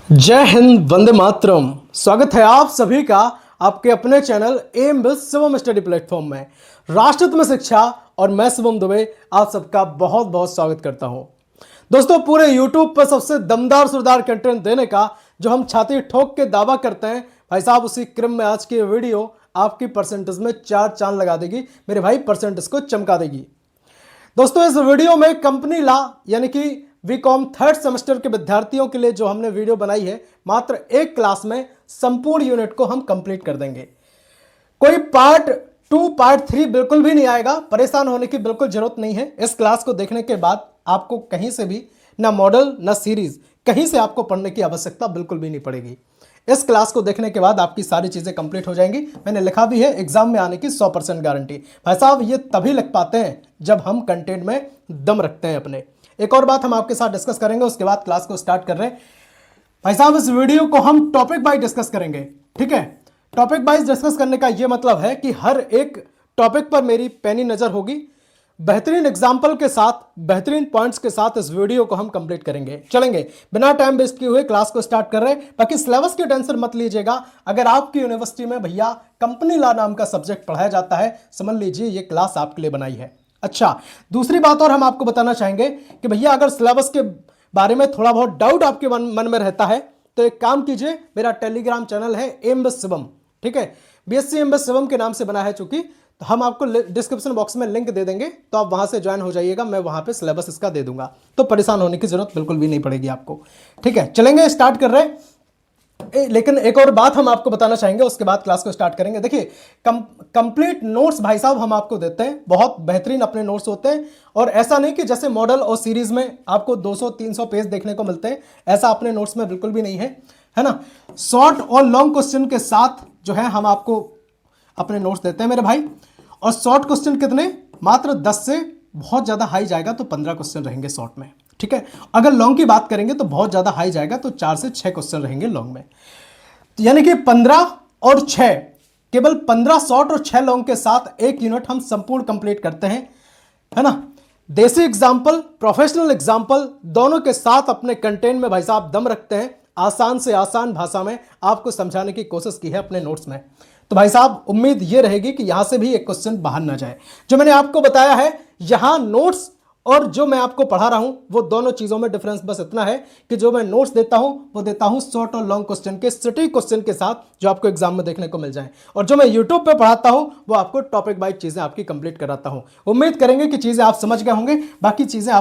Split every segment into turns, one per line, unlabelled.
जय हिंद, वंदे मातरम। स्वागत है आप सभी का आपके अपने channel aim with Shivam study platform में। राष्ट्रहित में शिक्षा और मैं शिवम दुबे आप सबका बहुत बहुत स्वागत करता हूं। दोस्तों, पूरे यूट्यूब पर सबसे दमदार सुरदार कंटेंट देने का जो हम छाती ठोक के दावा करते हैं, भाई साहब उसी क्रम में आज की वीडियो आपकी परसेंटेज में चार चांद लगा देगी। मेरे भाई परसेंटेज को चमका देगी। दोस्तों, इस वीडियो में कंपनी लॉ यानी कि बीकॉम थर्ड सेमेस्टर के विद्यार्थियों के लिए जो हमने वीडियो बनाई है, मात्र एक क्लास में संपूर्ण यूनिट को हम कंप्लीट कर देंगे। कोई पार्ट 2 पार्ट 3 बिल्कुल भी नहीं आएगा। परेशान होने की बिल्कुल जरूरत नहीं है। इस क्लास को देखने के बाद आपको कहीं से भी ना मॉडल ना सीरीज कहीं से आपको पढ़ने की आवश्यकता बिल्कुल भी नहीं पड़ेगी। इस क्लास को देखने के बाद आपकी सारी चीजें कंप्लीट हो जाएंगी। मैंने लिखा भी है एग्जाम में आने की 100% गारंटी। भाई साहब, ये तभी लिख पाते हैं जब हम कंटेंट में दम रखते हैं अपने। एक और बात हम आपके साथ डिस्कस करेंगे, उसके बाद क्लास को स्टार्ट कर रहे हैं। भाई साहब, इस वीडियो को हम टॉपिक वाइज डिस्कस करेंगे, ठीक है। टॉपिक वाइज डिस्कस करने का यह मतलब है कि हर एक टॉपिक पर मेरी पैनी नजर होगी। बेहतरीन एग्जाम्पल के साथ, बेहतरीन पॉइंट्स के साथ इस वीडियो को हम कंप्लीट करेंगे। चलेंगे, बिना टाइम वेस्ट किए हुए क्लास को स्टार्ट कर रहे हैं। बाकी सिलेबस की टेंशन मत लीजिएगा। अगर आपकी यूनिवर्सिटी में भैया कंपनी लॉ नाम का सब्जेक्ट पढ़ाया जाता है, समझ लीजिए ये क्लास आपके लिए बनाई है। अच्छा, दूसरी बात और हम आपको बताना चाहेंगे कि भैया अगर सिलेबस के बारे में थोड़ा बहुत डाउट आपके मन में रहता है तो एक काम कीजिए, मेरा टेलीग्राम चैनल है एम विद शिवम, ठीक है। बीएससी एम विद शिवम के नाम से बना है, चूंकि तो हम आपको डिस्क्रिप्शन बॉक्स में लिंक दे देंगे, तो आप वहां से ज्वाइन हो जाइएगा। मैं वहां पे सिलेबस इसका दे दूंगा, तो परेशान होने की जरूरत बिल्कुल भी नहीं पड़ेगी आपको, ठीक है। चलेंगे, स्टार्ट कर रहे हैं। लेकिन एक और बात हम आपको बताना चाहेंगे, उसके बाद क्लास को स्टार्ट करेंगे। देखिए, कंप्लीट नोट्स भाई साहब हम आपको देते हैं, बहुत बेहतरीन अपने नोट्स होते हैं। और ऐसा नहीं कि जैसे मॉडल और सीरीज में आपको 200-300 पेज देखने को मिलते हैं, ऐसा अपने नोट्स में बिल्कुल भी नहीं है ना। शॉर्ट और लॉन्ग क्वेश्चन के साथ जो है हम आपको अपने नोट्स देते हैं मेरे भाई। और शॉर्ट क्वेश्चन कितने, मात्र 10 से बहुत ज्यादा हाई जाएगा तो 15 क्वेश्चन रहेंगे शॉर्ट में, ठीक है। अगर लॉन्ग की बात करेंगे तो बहुत ज्यादा हाई जाएगा तो 4 से 6 क्वेश्चन रहेंगे लॉन्ग में। यानी कि 15 और 6, केवल 15 शॉर्ट और 6 लॉन्ग के साथ एक यूनिट हम संपूर्ण कंप्लीट करते हैं, है ना। देसी एग्जाम्पल, प्रोफेशनल एग्जाम्पल दोनों के साथ अपने कंटेंट में भाई साहब दम रखते हैं। आसान से आसान भाषा में आपको समझाने की कोशिश की है अपने नोट्स में। तो भाई साहब, उम्मीद ये रहेगी कि यहां से भी एक क्वेश्चन बाहर ना जाए। जो मैंने आपको बताया है, यहां नोट्स और जो मैं आपको पढ़ा रहा हूं, वो दोनों चीजों में डिफरेंस बस इतना है कि जो मैं नोट्स देता हूं वो देता हूं शॉर्ट और लॉन्ग क्वेश्चन के, सटीक क्वेश्चन के साथ, जो आपको एग्जाम में देखने को मिल जाए। और जो मैं यूट्यूब पे पढ़ाता हूं वो आपको टॉपिक वाइज चीजें आपकी कंप्लीट कराता हूं। उम्मीद करेंगे कि चीजें आप समझ गए होंगे। बाकी चीजें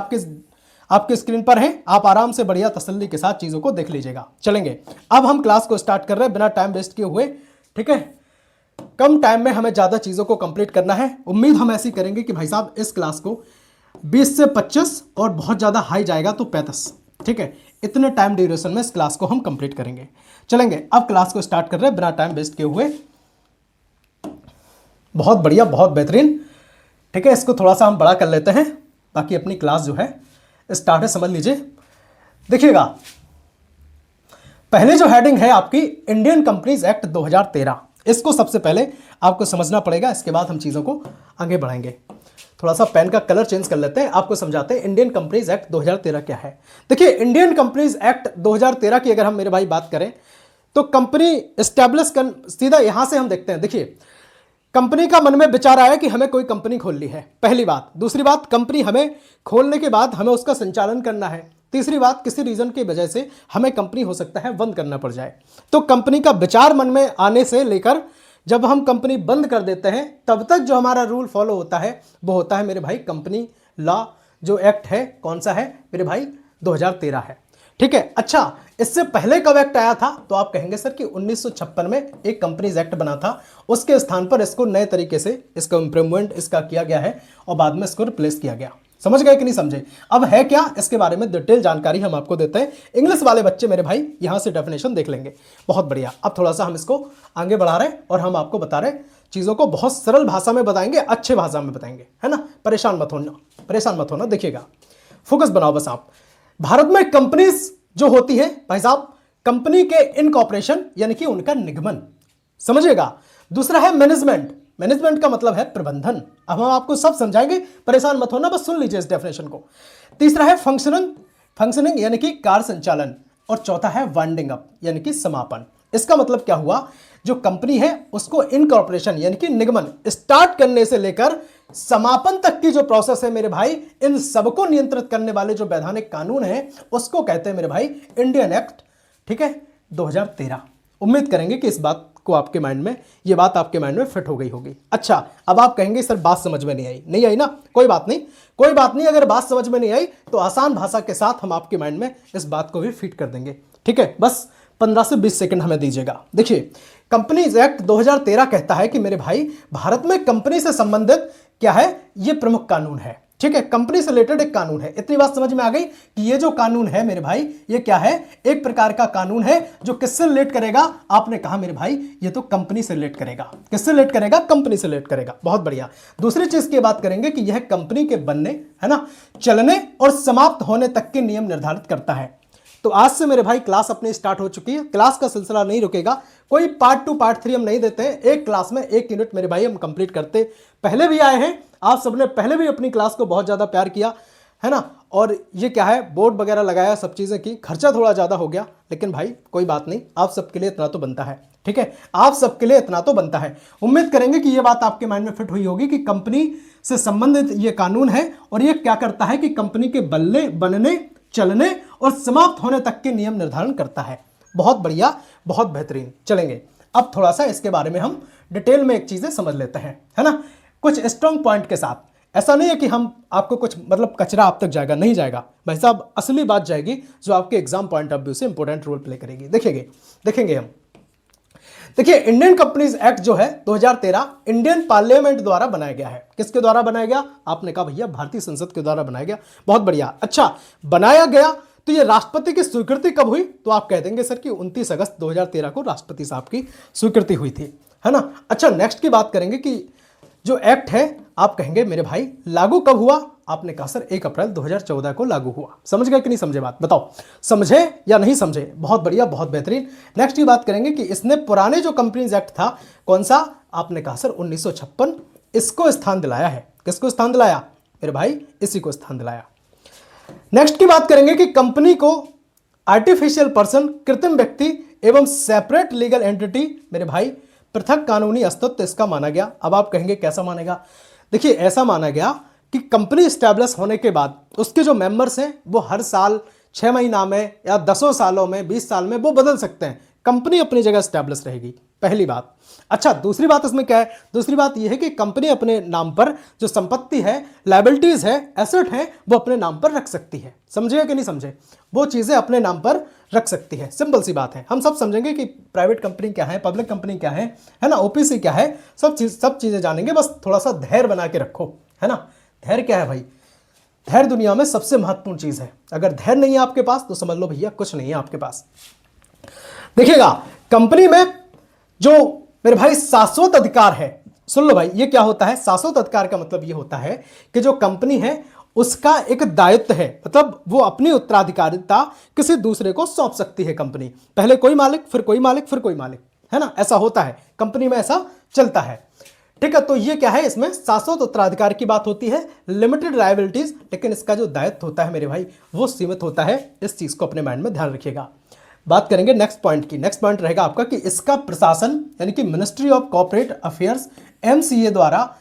आपके स्क्रीन पर हैं, आप आराम से बढ़िया तसल्ली के साथ चीजों को देख लीजिएगा। चलेंगे, अब हम क्लास को स्टार्ट कर रहे हैं बिना टाइम वेस्ट किए हुए, ठीक है। कम टाइम में हमें ज्यादा चीजों को कंप्लीट करना है। उम्मीद हम ऐसी करेंगे कि भाई साहब इस क्लास को 20 से 25 और बहुत ज्यादा हाई जाएगा तो 35, ठीक है। इतने टाइम ड्यूरेशन में इस क्लास को हम कंप्लीट करेंगे। चलेंगे, अब क्लास को स्टार्ट कर रहे हैं बिना टाइम वेस्ट किए हुए। बहुत बढ़िया, बहुत बेहतरीन, ठीक है। इसको थोड़ा सा हम बड़ा कर लेते हैं, बाकी अपनी क्लास जो है स्टार्ट है, समझ लीजिए। देखिएगा, पहले जो हेडिंग है आपकी इंडियन कंपनीज एक्ट 2013, इसको सबसे पहले आपको समझना पड़ेगा, इसके बाद हम चीजों को आगे बढ़ाएंगे। थोड़ा सा पेन का कलर चेंज कर लेते हैं, आपको समझाते हैं इंडियन कंपनीज एक्ट 2013 क्या है। देखिए, इंडियन कंपनीज एक्ट 2013 की अगर हम मेरे भाई बात करें तो कंपनी एस्टैब्लिश कर, सीधा यहां से हम देखते हैं। देखिए, कंपनी का मन में विचार आया कि हमें कोई कंपनी खोलनी है, पहली बात। दूसरी बात, कंपनी हमें खोलने के बाद हमें उसका संचालन करना है। तीसरी बात, किसी रीजन की वजह से हमें कंपनी हो सकता है बंद करना पड़ जाए। तो कंपनी का विचार मन में आने से लेकर जब हम कंपनी बंद कर देते हैं, तब तक जो हमारा रूल फॉलो होता है वो होता है मेरे भाई कंपनी लॉ। जो एक्ट है कौन सा है मेरे भाई, 2013 है, ठीक है। अच्छा, इससे पहले कब एक्ट आया था तो आप कहेंगे सर कि 1956 में एक कंपनीज एक्ट बना था, उसके स्थान पर इसको नए तरीके से इसका इंप्रूवमेंट इसका किया गया है और बाद में इसको रिप्लेस किया गया। समझ गए कि नहीं समझे? अब है क्या, इसके बारे में डिटेल जानकारी हम आपको देते हैं। इंग्लिश वाले बच्चे मेरे भाई यहां से डेफिनेशन देख लेंगे। बहुत बढ़िया। अब थोड़ा सा हम इसको आगे बढ़ा रहे हैं और हम आपको बता रहे चीजों को बहुत सरल भाषा में बताएंगे, अच्छे भाषा में बताएंगे, है ना। परेशान मत होना, परेशान मत होना। देखिएगा, फोकस बनाओ बस आप। भारत में कंपनीज जो होती है भाई साहब, कंपनी के इनकॉर्पोरेशन यानी कि उनका निगमन, समझिएगा। दूसरा है मैनेजमेंट, मैनेजमेंट का मतलब है प्रबंधन। अब हम आपको सब समझाएंगे, परेशान मत होना, बस सुन लीजिए इस डेफिनेशन को। तीसरा है फंक्शनिंग, फंक्शनिंग यानी कि कार्य संचालन। और चौथा है वाइंडिंग अप यानी कि समापन। इसका मतलब क्या हुआ, जो कंपनी है उसको इनकॉर्पोरेशन यानी कि निगमन स्टार्ट करने से लेकर समापन तक की जो प्रोसेस है मेरे भाई, इन सबको नियंत्रित करने वाले जो वैधानिक कानून है उसको कहते हैं मेरे भाई इंडियन एक्ट, ठीक है, 2013। उम्मीद करेंगे कि इस बात को आपके माइंड में, ये बात आपके माइंड में फिट हो गई होगी। अच्छा, अब आप कहेंगे सर बात समझ में नहीं आई ना, कोई बात नहीं, कोई बात नहीं। अगर बात समझ में नहीं आई तो आसान भाषा के साथ हम आपके माइंड में इस बात को भी फिट कर देंगे, ठीक है। बस 15 से 20 सेकंड हमें दीजिएगा। देखिए, कंपनीज एक्ट 2013 कहता है कि मेरे भाई भारत में कंपनी से संबंधित क्या है, ये प्रमुख कानून है, ठीक है, कंपनी से रिलेटेड एक कानून है। इतनी बात समझ में आ गई कि ये जो कानून है मेरे भाई, ये क्या है, एक प्रकार का कानून है जो किससे रिलेट करेगा, आपने कहा मेरे भाई ये तो कंपनी से रिलेट करेगा। किससे रिलेट करेगा, कंपनी से रिलेट करेगा। बहुत बढ़िया। दूसरी चीज की बात करेंगे कि यह कंपनी के बनने, है ना, चलने और समाप्त होने तक के नियम निर्धारित करता है। तो आज से मेरे भाई क्लास अपनी स्टार्ट हो चुकी है, क्लास का सिलसिला नहीं रुकेगा, कोई पार्ट 2 पार्ट 3 हम नहीं देते हैं, एक क्लास में 1 यूनिट मेरे भाई हम कंप्लीट करते। पहले भी आए हैं, आप सबने पहले भी अपनी क्लास को बहुत ज़्यादा प्यार किया है ना, और ये क्या है, बोर्ड वगैरह लगाया, सब चीज़ें की, खर्चा थोड़ा ज़्यादा हो गया, लेकिन भाई कोई बात नहीं, आप सबके लिए इतना तो बनता है, ठीक है, आप सबके लिए इतना तो बनता है। उम्मीद करेंगे कि ये बात आपके माइंड में फिट हुई होगी कि कंपनी से संबंधित ये कानून है और ये क्या करता है कि कंपनी के बनने, चलने और समाप्त होने तक के नियम निर्धारण करता है। बहुत बढ़िया, बहुत बेहतरीन। चलेंगे अब थोड़ा सा इसके बारे में हम डिटेल में एक चीजें समझ लेते हैं, है ना, कुछ स्ट्रॉन्ग पॉइंट के साथ। ऐसा नहीं है कि हम आपको कुछ मतलब कचरा आप तक जाएगा, नहीं जाएगा भाई साहब, असली बात जाएगी जो आपके एग्जाम पॉइंट ऑफ व्यू से इंपॉर्टेंट रोल प्ले करेगी। देखेंगे हम। देखिए, इंडियन कंपनीज एक्ट जो है 2013 इंडियन पार्लियामेंट द्वारा बनाया गया है। किसके द्वारा बनाया गया, आपने कहा भैया भारतीय संसद के द्वारा बनाया गया। बहुत बढ़िया। अच्छा, बनाया गया तो ये राष्ट्रपति की स्वीकृति कब हुई, तो आप कह देंगे सर कि 29 अगस्त 2013 को राष्ट्रपति साहब की स्वीकृति हुई थी, है ना। अच्छा, नेक्स्ट की बात करेंगे कि जो एक्ट है, आप कहेंगे मेरे भाई लागू कब हुआ, आपने कहा सर 1 अप्रैल 2014 को लागू हुआ। समझ गए कि नहीं समझे बात, बताओ समझे या नहीं समझे। बहुत बढ़िया, बहुत बेहतरीन। नेक्स्ट की बात करेंगे कि इसने पुराने जो कंपनीज एक्ट था कौन सा, आपने कहा सर 1956, इसको स्थान दिलाया है। किसको स्थान दिलाया मेरे भाई, इसी को स्थान दिलाया। नेक्स्ट की बात करेंगे कि कंपनी को आर्टिफिशियल पर्सन, कृत्रिम व्यक्ति एवं सेपरेट लीगल एंटिटी मेरे भाई पृथक कानूनी अस्तित्व इसका माना गया। अब आप कहेंगे कैसा मानेगा, देखिए ऐसा माना गया कि कंपनी स्टैब्लिश होने के बाद उसके जो मेंबर्स हैं वो हर साल 6 महीना में या 10 सालों में 20 साल में वो बदल सकते हैं, कंपनी अपनी जगह स्टैब्लिश रहेगी, पहली बात। अच्छा, दूसरी बात इसमें क्या है, दूसरी बात यह है कि कंपनी अपने नाम पर जो संपत्ति है, लायबिलिटीज है, एसेट है, वो अपने नाम पर रख सकती है। समझे कि नहीं समझे, वो चीजें अपने नाम पर रख सकती है, सिंपल सी बात है। हम सब समझेंगे कि प्राइवेट कंपनी क्या है, पब्लिक कंपनी क्या है ना, ओपीसी क्या है, सब चीजें जानेंगे। बस थोड़ा सा धैर्य बना के रखो, है ना। धैर्य क्या है भाई, धैर्य दुनिया में सबसे महत्वपूर्ण चीज है। अगर धैर्य नहीं है आपके पास तो समझ लो भैया कुछ नहीं है आपके पास। देखिएगा, कंपनी में जो मेरे भाई शाश्वत अधिकार है, सुन लो भाई, ये क्या होता है, शाश्वत अधिकार का मतलब ये होता है कि जो कंपनी है उसका एक दायित्व है, मतलब वो अपनी उत्तराधिकारिता किसी दूसरे को सौंप सकती है कंपनी। पहले कोई मालिक, फिर कोई मालिक, फिर कोई मालिक, है ना, ऐसा होता है कंपनी में, ऐसा चलता है, ठीक है। तो ये क्या है, इसमें शाश्वत उत्तराधिकार की बात होती है, लिमिटेड लायबिलिटीज, लेकिन इसका जो दायित्व होता है मेरे भाई वो सीमित होता है। इस चीज को अपने माइंड में ध्यान रखिएगा। बात करेंगे नेक्स्ट पॉइंट की। नेक्स्ट पॉइंट रहेगा आपका कि इसका प्रशासन यानी कि ministry of corporate affairs MCA द्वारा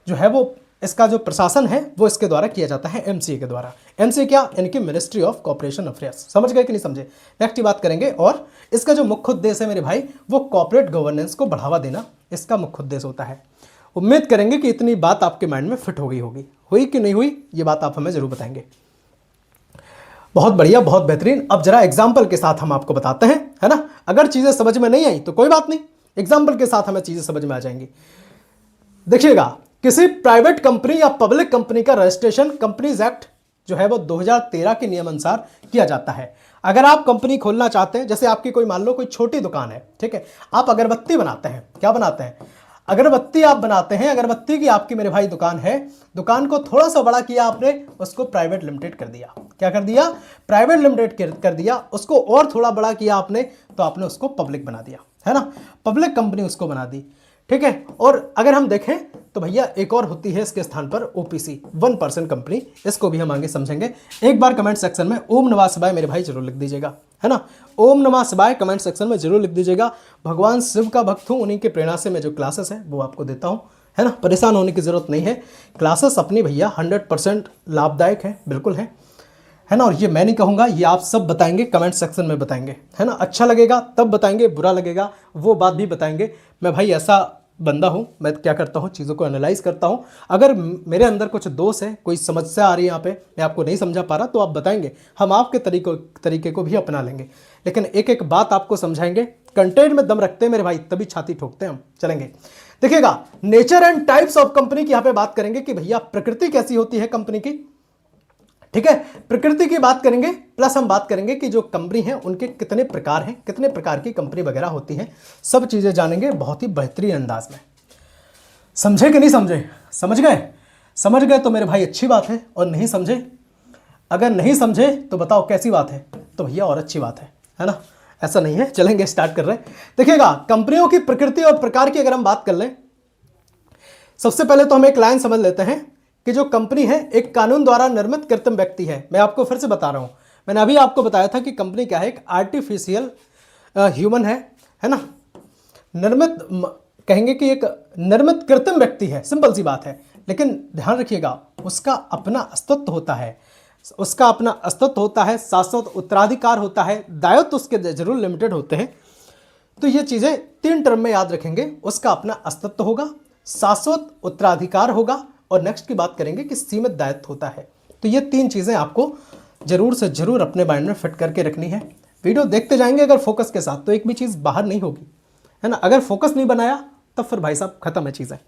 जो है वो, इसका जो प्रशासन है वो इसके द्वारा किया जाता है, एमसीए के द्वारा। एमसीए क्या, यानी कि मिनिस्ट्री ऑफ कॉर्पोरेशन अफेयर्स। समझ गए कि नहीं समझे। नेक्स्ट की बात करेंगे, और इसका जो मुख्य उद्देश्य है मेरे भाई वो कॉर्पोरेट गवर्नेंस को बढ़ावा देना, इसका मुख्य उद्देश्य होता है। उम्मीद करेंगे कि इतनी बात आपके माइंड में फिट हो गई होगी। हुई कि नहीं हुई ये बात आप हमें जरूर बताएंगे। बहुत बढ़िया, बहुत बेहतरीन। अब जरा एग्जाम्पल के साथ हम आपको बताते हैं, है ना। अगर चीजें समझ में नहीं आई तो कोई बात नहीं, एग्जाम्पल के साथ हमें चीजें समझ में आ जाएंगी। देखिएगा, किसी प्राइवेट कंपनी या पब्लिक कंपनी का रजिस्ट्रेशन कंपनीज एक्ट जो है वो 2013 के नियम अनुसार किया जाता है। अगर आप कंपनी खोलना चाहते हैं, जैसे आपकी कोई मान लो कोई छोटी दुकान है, ठीक है, आप अगरबत्ती बनाते हैं, क्या बनाते हैं, अगरबत्ती आप बनाते हैं, अगरबत्ती की आपकी मेरे भाई दुकान है, दुकान को थोड़ा सा बड़ा किया आपने, उसको प्राइवेट लिमिटेड कर दिया। क्या कर दिया, प्राइवेट लिमिटेड कर दिया। उसको और थोड़ा बड़ा किया आपने तो आपने उसको पब्लिक बना दिया, है ना, पब्लिक कंपनी उसको बना दी, ठीक है। और अगर हम देखें तो भैया एक और होती है इसके स्थान पर ओपीसी, 1% कंपनी, इसको भी हम आगे समझेंगे। एक बार कमेंट सेक्शन में ओम नमः शिवाय मेरे भाई जरूर लिख दीजिएगा, है ना। ओम नमः शिवाय कमेंट सेक्शन में जरूर लिख दीजिएगा। भगवान शिव का भक्त हूँ, उन्हीं की प्रेरणा से मैं जो क्लासेस है वो आपको देता हूँ, है ना। परेशान होने की ज़रूरत नहीं है, क्लासेस अपनी भैया 100% लाभदायक है, बिल्कुल है ना। और ये मैं नहीं कहूँगा, ये आप सब बताएंगे, कमेंट सेक्शन में बताएंगे, है ना। अच्छा लगेगा तब बताएंगे, बुरा लगेगा वो बात भी बताएंगे। मैं भाई ऐसा बंदा हूँ, मैं क्या करता हूँ, चीज़ों को एनालाइज करता हूँ। अगर मेरे अंदर कुछ दोष है, कोई समस्या आ रही है यहाँ पे, मैं आपको नहीं समझा पा रहा, तो आप बताएंगे, हम आपके तरीके को भी अपना लेंगे। लेकिन एक एक बात आपको समझाएंगे, कंटेंट में दम रखते हैं मेरे भाई, तभी छाती ठोकते हैं हम। चलेंगे, देखिएगा, nature and types of company की यहाँ पे बात करेंगे कि भैया प्रकृति कैसी होती है कंपनी की, ठीक है। प्रकृति की बात करेंगे, प्लस हम बात करेंगे कि जो कंपनी है उनके कितने प्रकार हैं, कितने प्रकार की कंपनी वगैरह होती हैं, सब चीजें जानेंगे बहुत ही बेहतरीन अंदाज में। समझे कि नहीं समझे? समझ गए? समझ गए तो मेरे भाई अच्छी बात है, और नहीं समझे, अगर नहीं समझे तो बताओ कैसी बात है, तो भैया और अच्छी बात है ना। ऐसा नहीं है। चलेंगे, स्टार्ट कर रहे हैं। देखिएगा, कंपनियों की प्रकृति और प्रकार की अगर हम बात कर लें, सबसे पहले तो हम एक लाइन समझ लेते हैं कि जो कंपनी है एक कानून द्वारा निर्मित कृत्रिम व्यक्ति है। मैं आपको फिर से बता रहा हूं, मैंने अभी आपको बताया था कि कंपनी क्या है, एक आर्टिफिशियल ह्यूमन है ना। निर्मित कहेंगे कि एक निर्मित कृत्रिम व्यक्ति है, सिंपल सी बात है। लेकिन ध्यान रखिएगा, उसका अपना अस्तित्व होता है, उसका अपना अस्तित्व होता है, शाश्वत उत्तराधिकार होता है, दायित्व उसके जरूर लिमिटेड होते हैं। तो ये चीज़ें 3 टर्म में याद रखेंगे, उसका अपना अस्तित्व होगा, शाश्वत उत्तराधिकार होगा, और नेक्स्ट की बात करेंगे कि सीमित दायित्व होता है। तो ये 3 चीज़ें आपको जरूर से जरूर अपने माइंड में फिट करके रखनी है। वीडियो देखते जाएंगे अगर फोकस के साथ, तो एक भी चीज़ बाहर नहीं होगी, है ना। अगर फोकस नहीं बनाया तब फिर भाई साहब खत्म है चीज़ें।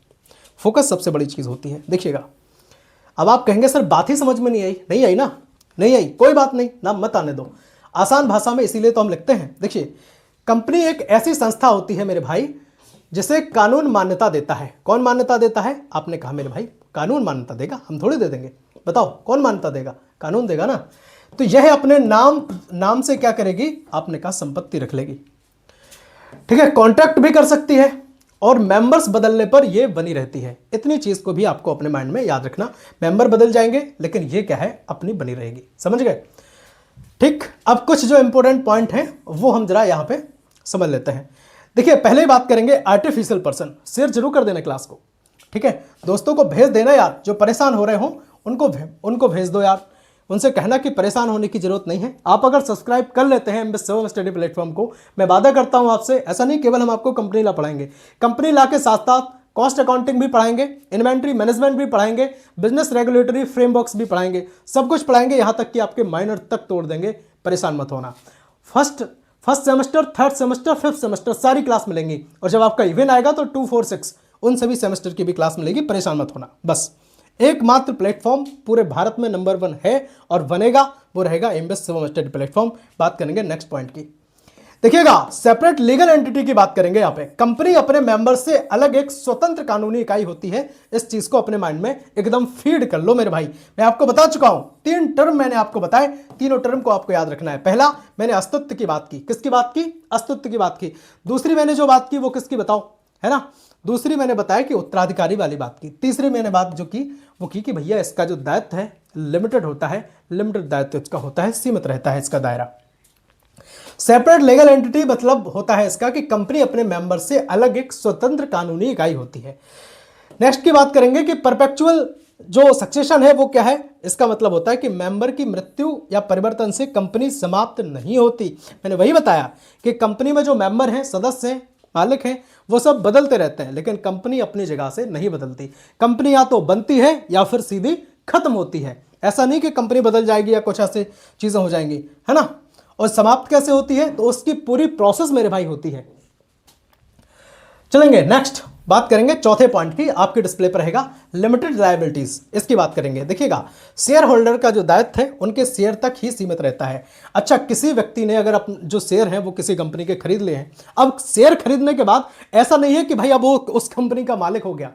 फोकस सबसे बड़ी चीज़ होती है। देखिएगा, अब आप कहेंगे सर बात ही समझ में नहीं आई ना, नहीं आई, कोई बात नहीं ना, मत आने दो, आसान भाषा में इसीलिए तो हम लिखते हैं। देखिए, कंपनी एक ऐसी संस्था होती है मेरे भाई जिसे कानून मान्यता देता है। कौन मान्यता देता है? आपने कहा मेरे भाई कानून मान्यता देगा, हम थोड़ी दे देंगे, बताओ कौन मान्यता देगा? कानून देगा ना। तो यह अपने नाम से क्या करेगी? आपने कहा संपत्ति रख लेगी, ठीक है। कॉन्ट्रैक्ट भी कर सकती है, और मेंबर्स बदलने पर यह बनी रहती है। इतनी चीज को भी आपको अपने माइंड में याद रखना, मेंबर बदल जाएंगे लेकिन ये क्या है, अपनी बनी रहेगी। समझ गए? ठीक। अब कुछ जो इंपॉर्टेंट पॉइंट हैं वो हम जरा यहां पे समझ लेते हैं। देखिए, पहले ही बात करेंगे आर्टिफिशियल पर्सन। शेयर जरूर कर देना क्लास को, ठीक है। दोस्तों को भेज देना यार, जो परेशान हो रहे हो उनको भेज दो यार, उनसे कहना कि परेशान होने की जरूरत नहीं है। आप अगर सब्सक्राइब कर लेते हैं एमबीएस शिवम स्टडी प्लेटफॉर्म को, मैं वादा करता हूं आपसे, ऐसा नहीं केवल हम आपको कंपनी ला पढ़ाएंगे, कंपनी ला के साथ साथ कॉस्ट अकाउंटिंग भी पढ़ाएंगे, इन्वेंट्री मैनेजमेंट भी पढ़ाएंगे, बिजनेस रेगुलेटरी फ्रेमवर्क्स भी पढ़ाएंगे, सब कुछ पढ़ाएंगे, यहां तक कि आपके माइनर तक तोड़ देंगे। परेशान मत होना। First semester, third semester, fifth semester सारी क्लास मिलेंगी, और जब आपका इवेंट आएगा तो 2, 4, 6 उन सभी सेमेस्टर की भी क्लास मिलेगी। परेशान मत होना। बस एकमात्र प्लेटफॉर्म पूरे भारत में नंबर 1 है और बनेगा, वो रहेगा एमबीएस शिवम स्टडी प्लेटफॉर्म। बात करेंगे नेक्स्ट पॉइंट की। देखिएगा, सेपरेट लीगल एंटिटी की बात करेंगे। यहाँ पे कंपनी अपने मेंबर से अलग एक स्वतंत्र कानूनी इकाई होती है। इस चीज को अपने माइंड में एकदम फीड कर लो मेरे भाई। मैं आपको बता चुका हूं, 3 टर्म मैंने आपको बताए, तीनों टर्म को आपको याद रखना है। पहला मैंने अस्तित्व की बात की, किसकी बात की? अस्तित्व की बात की। दूसरी मैंने जो बात की वो किसकी बताओ, है ना। दूसरी मैंने बताया कि उत्तराधिकारी वाली बात की। तीसरी मैंने बात जो की वो की कि भैया इसका जो दायित्व है लिमिटेड होता है, लिमिटेड दायित्व इसका होता है, सीमित रहता है इसका दायरा। सेपरेट लीगल एंटिटी मतलब होता है इसका कि कंपनी अपने मेंबर से अलग एक स्वतंत्र कानूनी इकाई होती है। नेक्स्ट की बात करेंगे कि परपेचुअल जो सक्सेशन है वो क्या है। इसका मतलब होता है कि मेंबर की मृत्यु या परिवर्तन से कंपनी समाप्त नहीं होती। मैंने वही बताया कि कंपनी में जो मेंबर हैं, सदस्य हैं, मालिक हैं, वो सब बदलते रहते हैं, लेकिन कंपनी अपनी जगह से नहीं बदलती। कंपनी या तो बनती है या फिर सीधी खत्म होती है। ऐसा नहीं कि कंपनी बदल जाएगी या कुछ ऐसे चीजें हो जाएंगी, है ना। और समाप्त कैसे होती है, तो उसकी पूरी प्रोसेस मेरे भाई होती है। चलेंगे नेक्स्ट, बात करेंगे चौथे पॉइंट की, आपके डिस्प्ले पर रहेगा लिमिटेड लायबिलिटीज। इसकी बात करेंगे। देखिएगा, शेयर होल्डर का जो दायित्व है उनके शेयर तक ही सीमित रहता है। अच्छा, किसी व्यक्ति ने अगर जो शेयर हैं वो किसी कंपनी के खरीद लिए हैं, अब शेयर खरीदने के बाद ऐसा नहीं है कि भाई अब वो उस कंपनी का मालिक हो गया,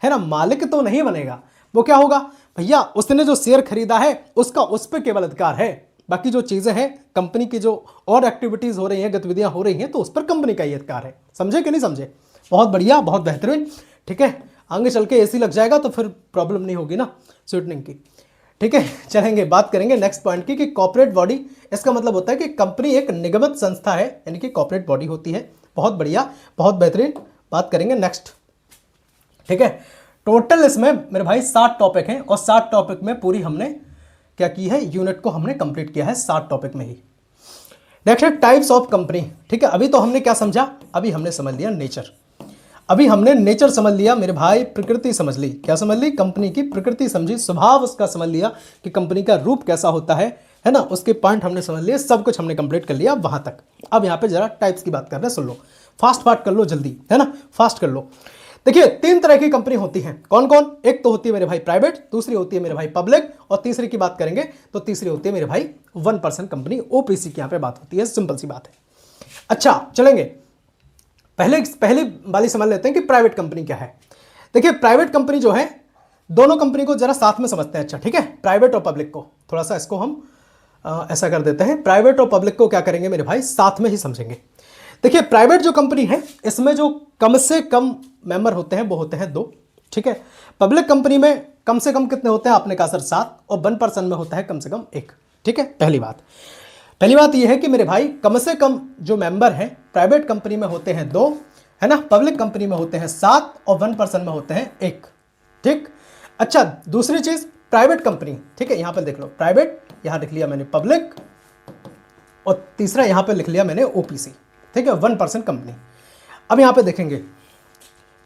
है ना। मालिक तो नहीं बनेगा, वो क्या होगा भैया, उसने जो शेयर खरीदा है उसका उस पर केवल अधिकार है। बाकी जो चीजें हैं, कंपनी की जो और एक्टिविटीज हो रही हैं, गतिविधियां हो रही हैं, तो उस पर कंपनी का ही अधिकार है। समझे कि नहीं समझे? बहुत बढ़िया, बहुत बेहतरीन, ठीक है। आगे चल के एसी लग जाएगा तो फिर प्रॉब्लम नहीं होगी ना स्वीटनिंग की। ठीक है, चलेंगे बात करेंगे नेक्स्ट पॉइंट की कि कॉर्पोरेट बॉडी, इसका मतलब होता है कि कंपनी एक निगमित संस्था है, यानी कि कॉर्पोरेट बॉडी होती है। बहुत बढ़िया, बहुत बेहतरीन। बात करेंगे नेक्स्ट। ठीक है, टोटल इसमें मेरे भाई 7 टॉपिक हैं और 7 टॉपिक में पूरी हमने क्या की है, यूनिट को हमने कंप्लीट किया है 7 टॉपिक में ही। नेक्स्ट है टाइप्स ऑफ कंपनी। ठीक है, अभी तो हमने क्या समझा, अभी हमने समझ लिया नेचर। अभी हमने नेचर समझ लिया मेरे भाई, प्रकृति समझ ली। क्या समझ ली? कंपनी की प्रकृति समझी, स्वभाव उसका समझ लिया कि कंपनी का रूप कैसा होता है ना, उसके पॉइंट हमने समझ लिए, सब कुछ हमने कंप्लीट कर लिया वहां तक। अब यहाँ पे जरा टाइप्स की बात कर रहे हैं, सुन लो, फास्ट फास्ट कर लो जल्दी, है ना, फास्ट कर लो। देखिए 3 तरह की कंपनी होती हैं। कौन कौन? एक तो होती है मेरे भाई प्राइवेट, दूसरी होती है मेरे भाई पब्लिक, और तीसरी की बात करेंगे तो तीसरी होती है मेरे भाई 1% कंपनी, ओपीसी की यहाँ पे बात होती है। सिंपल सी बात है। अच्छा चलेंगे, पहले वाली समझ लेते हैं कि प्राइवेट कंपनी क्या है। देखिए प्राइवेट कंपनी जो है, दोनों कंपनी को जरा साथ में समझते हैं। अच्छा ठीक है, प्राइवेट और पब्लिक को थोड़ा सा इसको हम ऐसा कर देते हैं, प्राइवेट और पब्लिक को क्या करेंगे मेरे भाई, साथ में ही समझेंगे। देखिए प्राइवेट जो कंपनी है, इसमें जो कम से कम मेंबर होते हैं वो होते हैं 2। ठीक है, पब्लिक कंपनी में कम से कम कितने होते हैं, आपने कहा सर 7, और 1% में होता है कम से कम 1। ठीक है, पहली बात यह है कि मेरे भाई कम से कम जो मेंबर हैं प्राइवेट कंपनी में होते हैं 2, है ना, पब्लिक कंपनी में होते हैं 7 और 1% में होते हैं 1। ठीक। अच्छा दूसरी चीज, प्राइवेट कंपनी, ठीक है, यहां पर देख लो, प्राइवेट यहां लिख लिया मैंने पब्लिक, और तीसरा यहां पर लिख लिया मैंने ओपीसी। ठीक है, 1% कंपनी। अब यहां पे देखेंगे,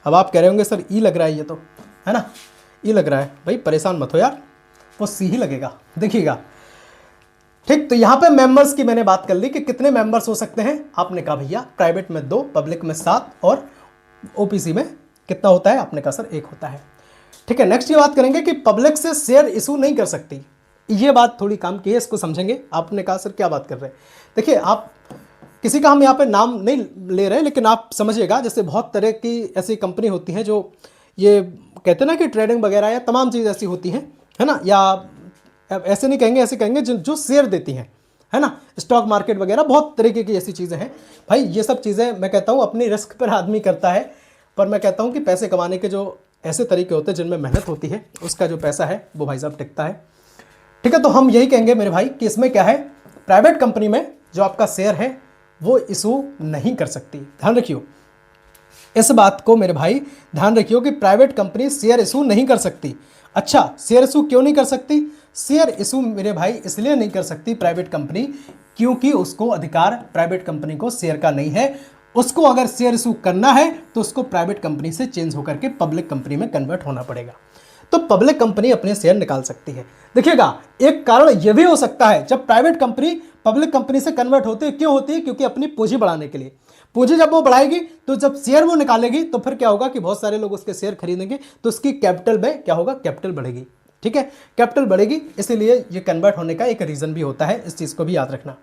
अब आप कह रहे होंगे सर ई लग रहा है, ये तो है ना, ई लग रहा है। भाई परेशान मत हो यार, वो सी ही लगेगा, देखिएगा। ठीक, तो यहां पे मेंबर्स की मैंने बात कर ली कि कितने मेंबर्स हो सकते हैं। आपने कहा भैया प्राइवेट में 2, पब्लिक में 7 और ओपीसी में कितना होता है, आपने कहा सर 1 होता है। ठीक है, नेक्स्ट ये बात करेंगे कि पब्लिक से शेयर इशू नहीं कर सकती। ये बात थोड़ी काम की है, इसको समझेंगे। आपने कहा सर क्या बात कर रहे हैं। देखिए आप किसी का हम यहाँ पे नाम नहीं ले रहे, लेकिन आप समझिएगा, जैसे बहुत तरह की ऐसी कंपनी होती हैं जो ये कहते हैं ना कि ट्रेडिंग वगैरह या तमाम चीज़ ऐसी होती हैं, है ना, या ऐसे नहीं कहेंगे, ऐसे कहेंगे जो शेयर देती हैं, है ना, स्टॉक मार्केट वगैरह बहुत तरीके की ऐसी चीज़ें हैं। भाई ये सब चीज़ें मैं कहता हूँ अपनी रिस्क पर आदमी करता है, पर मैं कहता हूँ कि पैसे कमाने के जो ऐसे तरीके होते हैं जिनमें मेहनत होती है, उसका जो पैसा है वो भाई साहब टिकता है। ठीक है, तो हम यही कहेंगे मेरे भाई कि इसमें क्या है, प्राइवेट कंपनी में जो आपका शेयर है वो इशू नहीं कर सकती। ध्यान रखियो इस बात को मेरे भाई, ध्यान रखियो कि प्राइवेट कंपनी शेयर इशू नहीं कर सकती। अच्छा शेयर इशू क्यों नहीं कर सकती? शेयर इशू मेरे भाई इसलिए नहीं कर सकती प्राइवेट कंपनी, क्योंकि उसको अधिकार प्राइवेट कंपनी को शेयर का नहीं है। उसको अगर शेयर इशू करना है तो उसको प्राइवेट कंपनी से चेंज होकर के पब्लिक कंपनी में कन्वर्ट होना पड़ेगा, तो पब्लिक कंपनी अपने शेयर निकाल सकती है। देखिएगा एक कारण यह भी हो सकता है, जब प्राइवेट कंपनी पब्लिक कंपनी से कन्वर्ट होती है, क्यों होती है? क्योंकि अपनी पूंजी बढ़ाने के लिए। पूंजी जब वो बढ़ाएगी तो जब शेयर वो निकालेगी तो फिर क्या होगा कि बहुत सारे लोग उसके शेयर खरीदेंगे, तो उसकी कैपिटल में क्या होगा, कैपिटल बढ़ेगी। ठीक है, कैपिटल बढ़ेगी, इसीलिए ये कन्वर्ट होने का एक रीजन भी होता है, इस चीज को भी याद रखना।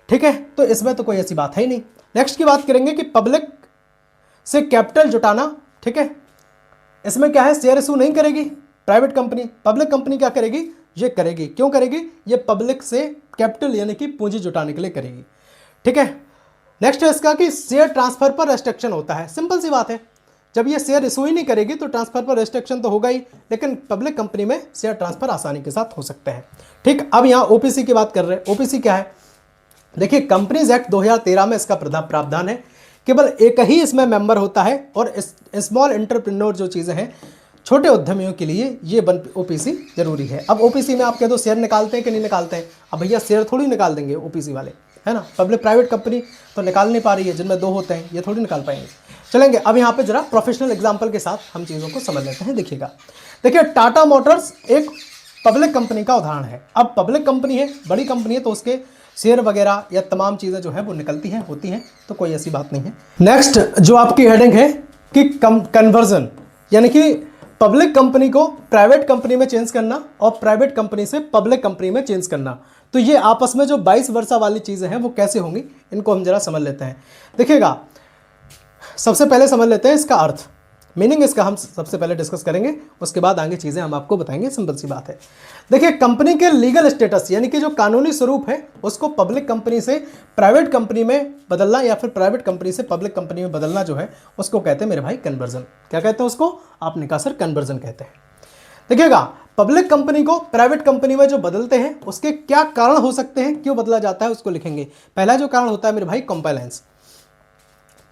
ठीक है, तो इसमें तो कोई ऐसी बात है ही नहीं। नेक्स्ट की बात करेंगे कि पब्लिक से कैपिटल जुटाना। ठीक है, इसमें क्या है, शेयर इशू नहीं करेगी प्राइवेट कंपनी, पब्लिक कंपनी क्या करेगी, ये करेगी। क्यों करेगी? ये पब्लिक से कैपिटल यानी कि पूंजी जुटाने के लिए करेगी। ठीक है, नेक्स्ट है इसका कि शेयर ट्रांसफर पर रेस्ट्रिक्शन होता है। सिंपल सी बात है, जब ये शेयर इशू ही नहीं करेगी तो ट्रांसफर पर रेस्ट्रिक्शन तो होगा ही, लेकिन पब्लिक कंपनी में शेयर ट्रांसफर आसानी के साथ हो सकते हैं। ठीक, अब यहाँ ओपीसी की बात कर रहे हैं। ओपीसी क्या है? देखिए कंपनीज एक्ट 2013 में इसका प्रावधान है, केवल एक ही इसमें मेंबर होता है, और स्मॉल एंटरप्रेन्योर जो चीज़ें हैं, छोटे उद्यमियों के लिए ये ओपीसी जरूरी है। अब ओपीसी में आप कह दो शेयर निकालते हैं कि नहीं निकालते हैं, अब भैया शेयर थोड़ी निकाल देंगे ओपीसी वाले, है ना, पब्लिक प्राइवेट कंपनी तो निकाल नहीं पा रही है, जिनमें 2 होते हैं, ये थोड़ी निकाल पाएंगे। चलेंगे अब यहाँ पे जरा प्रोफेशनल एग्जांपल के साथ हम चीज़ों को समझ लेते हैं। देखिएगा, देखिए टाटा मोटर्स एक पब्लिक कंपनी का उदाहरण है। अब पब्लिक कंपनी है, बड़ी कंपनी है, तो उसके शेयर वगैरह या तमाम चीज़ें जो है वो निकलती हैं, होती हैं, तो कोई ऐसी बात नहीं है। नेक्स्ट जो आपकी हेडिंग है कि कन्वर्जन, यानी कि पब्लिक कंपनी को प्राइवेट कंपनी में चेंज करना और प्राइवेट कंपनी से पब्लिक कंपनी में चेंज करना, तो ये आपस में जो 22 वर्षा वाली चीज़ें हैं वो कैसे होंगी, इनको हम जरा समझ लेते हैं। देखिएगा सबसे पहले समझ लेते हैं इसका अर्थ, मीनिंग इसका हम सबसे पहले डिस्कस करेंगे, उसके बाद आगे चीज़ें हम आपको बताएंगे। सिंपल सी बात है। देखिए कंपनी के लीगल स्टेटस यानी कि जो कानूनी स्वरूप है उसको पब्लिक कंपनी से प्राइवेट कंपनी में बदलना या फिर प्राइवेट कंपनी से पब्लिक कंपनी में बदलना जो है उसको कहते हैं मेरे भाई कन्वर्जन। क्या कहते हैं उसको? आपने कहा सर कन्वर्जन कहते हैं। देखिएगा, पब्लिक कंपनी को प्राइवेट कंपनी में जो बदलते हैं उसके क्या कारण हो सकते हैं, क्यों बदला जाता है उसको लिखेंगे। पहला जो कारण होता है मेरे भाई कंप्लायंस।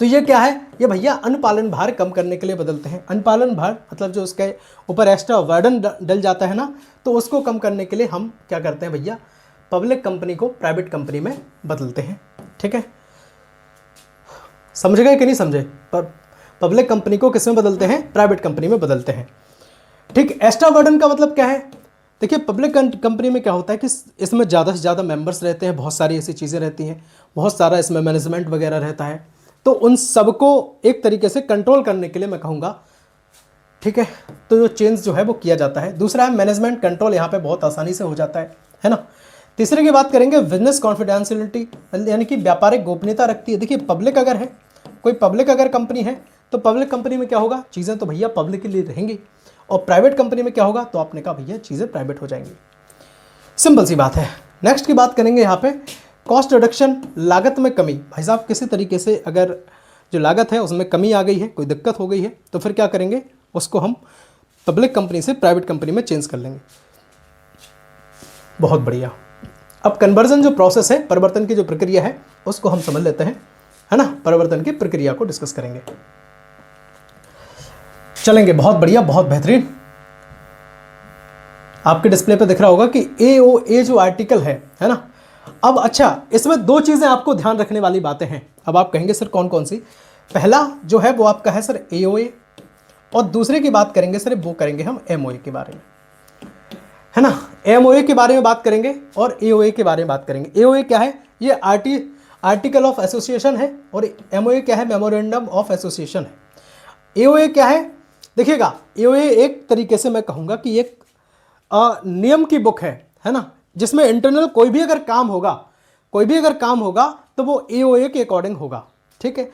तो ये क्या है, ये भैया अनुपालन भार कम करने के लिए बदलते हैं। अनुपालन भार मतलब जो उसके ऊपर एक्स्ट्रा वर्डन डल जाता है ना, तो उसको कम करने के लिए हम क्या करते हैं भैया, पब्लिक कंपनी को प्राइवेट कंपनी में बदलते हैं। ठीक है, समझ गए कि नहीं समझे? पब्लिक कंपनी को किस में बदलते हैं, प्राइवेट कंपनी में बदलते हैं। ठीक, एक्स्ट्रा वर्डन का मतलब क्या है? देखिए, पब्लिक कंपनी में क्या होता है कि इसमें ज़्यादा से ज़्यादा मेंबर्स रहते हैं, बहुत सारी ऐसी चीज़ें रहती हैं, बहुत सारा इसमें मैनेजमेंट वगैरह रहता है, तो उन सबको एक तरीके से कंट्रोल करने के लिए मैं कहूँगा, ठीक है, तो जो चेंज जो है वो किया जाता है। दूसरा है मैनेजमेंट कंट्रोल, यहाँ पे बहुत आसानी से हो जाता है ना। तीसरे की बात करेंगे बिजनेस कॉन्फिडेंशियलिटी, यानी कि व्यापारिक गोपनीयता रखती है। देखिए, पब्लिक अगर है, कोई पब्लिक अगर कंपनी है, तो पब्लिक कंपनी में क्या होगा, चीज़ें तो भैया पब्लिक के लिए रहेंगी, और प्राइवेट कंपनी में क्या होगा, तो आपने कहा भैया चीज़ें प्राइवेट हो जाएंगी। सिंपल सी बात है। नेक्स्ट की बात करेंगे यहाँ पे कॉस्ट रिडक्शन, लागत में कमी। भाई साहब, किसी तरीके से अगर जो लागत है उसमें कमी आ गई है, कोई दिक्कत हो गई है, तो फिर क्या करेंगे, उसको हम पब्लिक कंपनी से प्राइवेट कंपनी में चेंज कर लेंगे। बहुत बढ़िया। अब कन्वर्जन जो प्रोसेस है, परिवर्तन की जो प्रक्रिया है, उसको हम समझ लेते हैं, है ना। परिवर्तन की प्रक्रिया को डिस्कस करेंगे, चलेंगे। बहुत बढ़िया, बहुत बेहतरीन। आपके डिस्प्ले पे दिख रहा होगा कि AOA जो आर्टिकल है ना। अब अच्छा, इसमें दो चीज़ें आपको ध्यान रखने वाली बातें हैं। अब आप कहेंगे सर कौन कौन सी? पहला जो है वो आपका है सर AOA, और दूसरे की बात करेंगे सर वो करेंगे हम MOA के बारे में, है ना। MOA के बारे में बात करेंगे और AOA के बारे में बात करेंगे। AOA क्या है, ये आर्टिकल ऑफ एसोसिएशन है, और MOA क्या है, मेमोरेंडम ऑफ एसोसिएशन है। AOA क्या है, देखिएगा, AOA एक तरीके से मैं कहूँगा कि एक नियम की बुक है ना, जिसमें इंटरनल कोई भी अगर काम होगा तो वो AOA के अकॉर्डिंग होगा। ठीक है,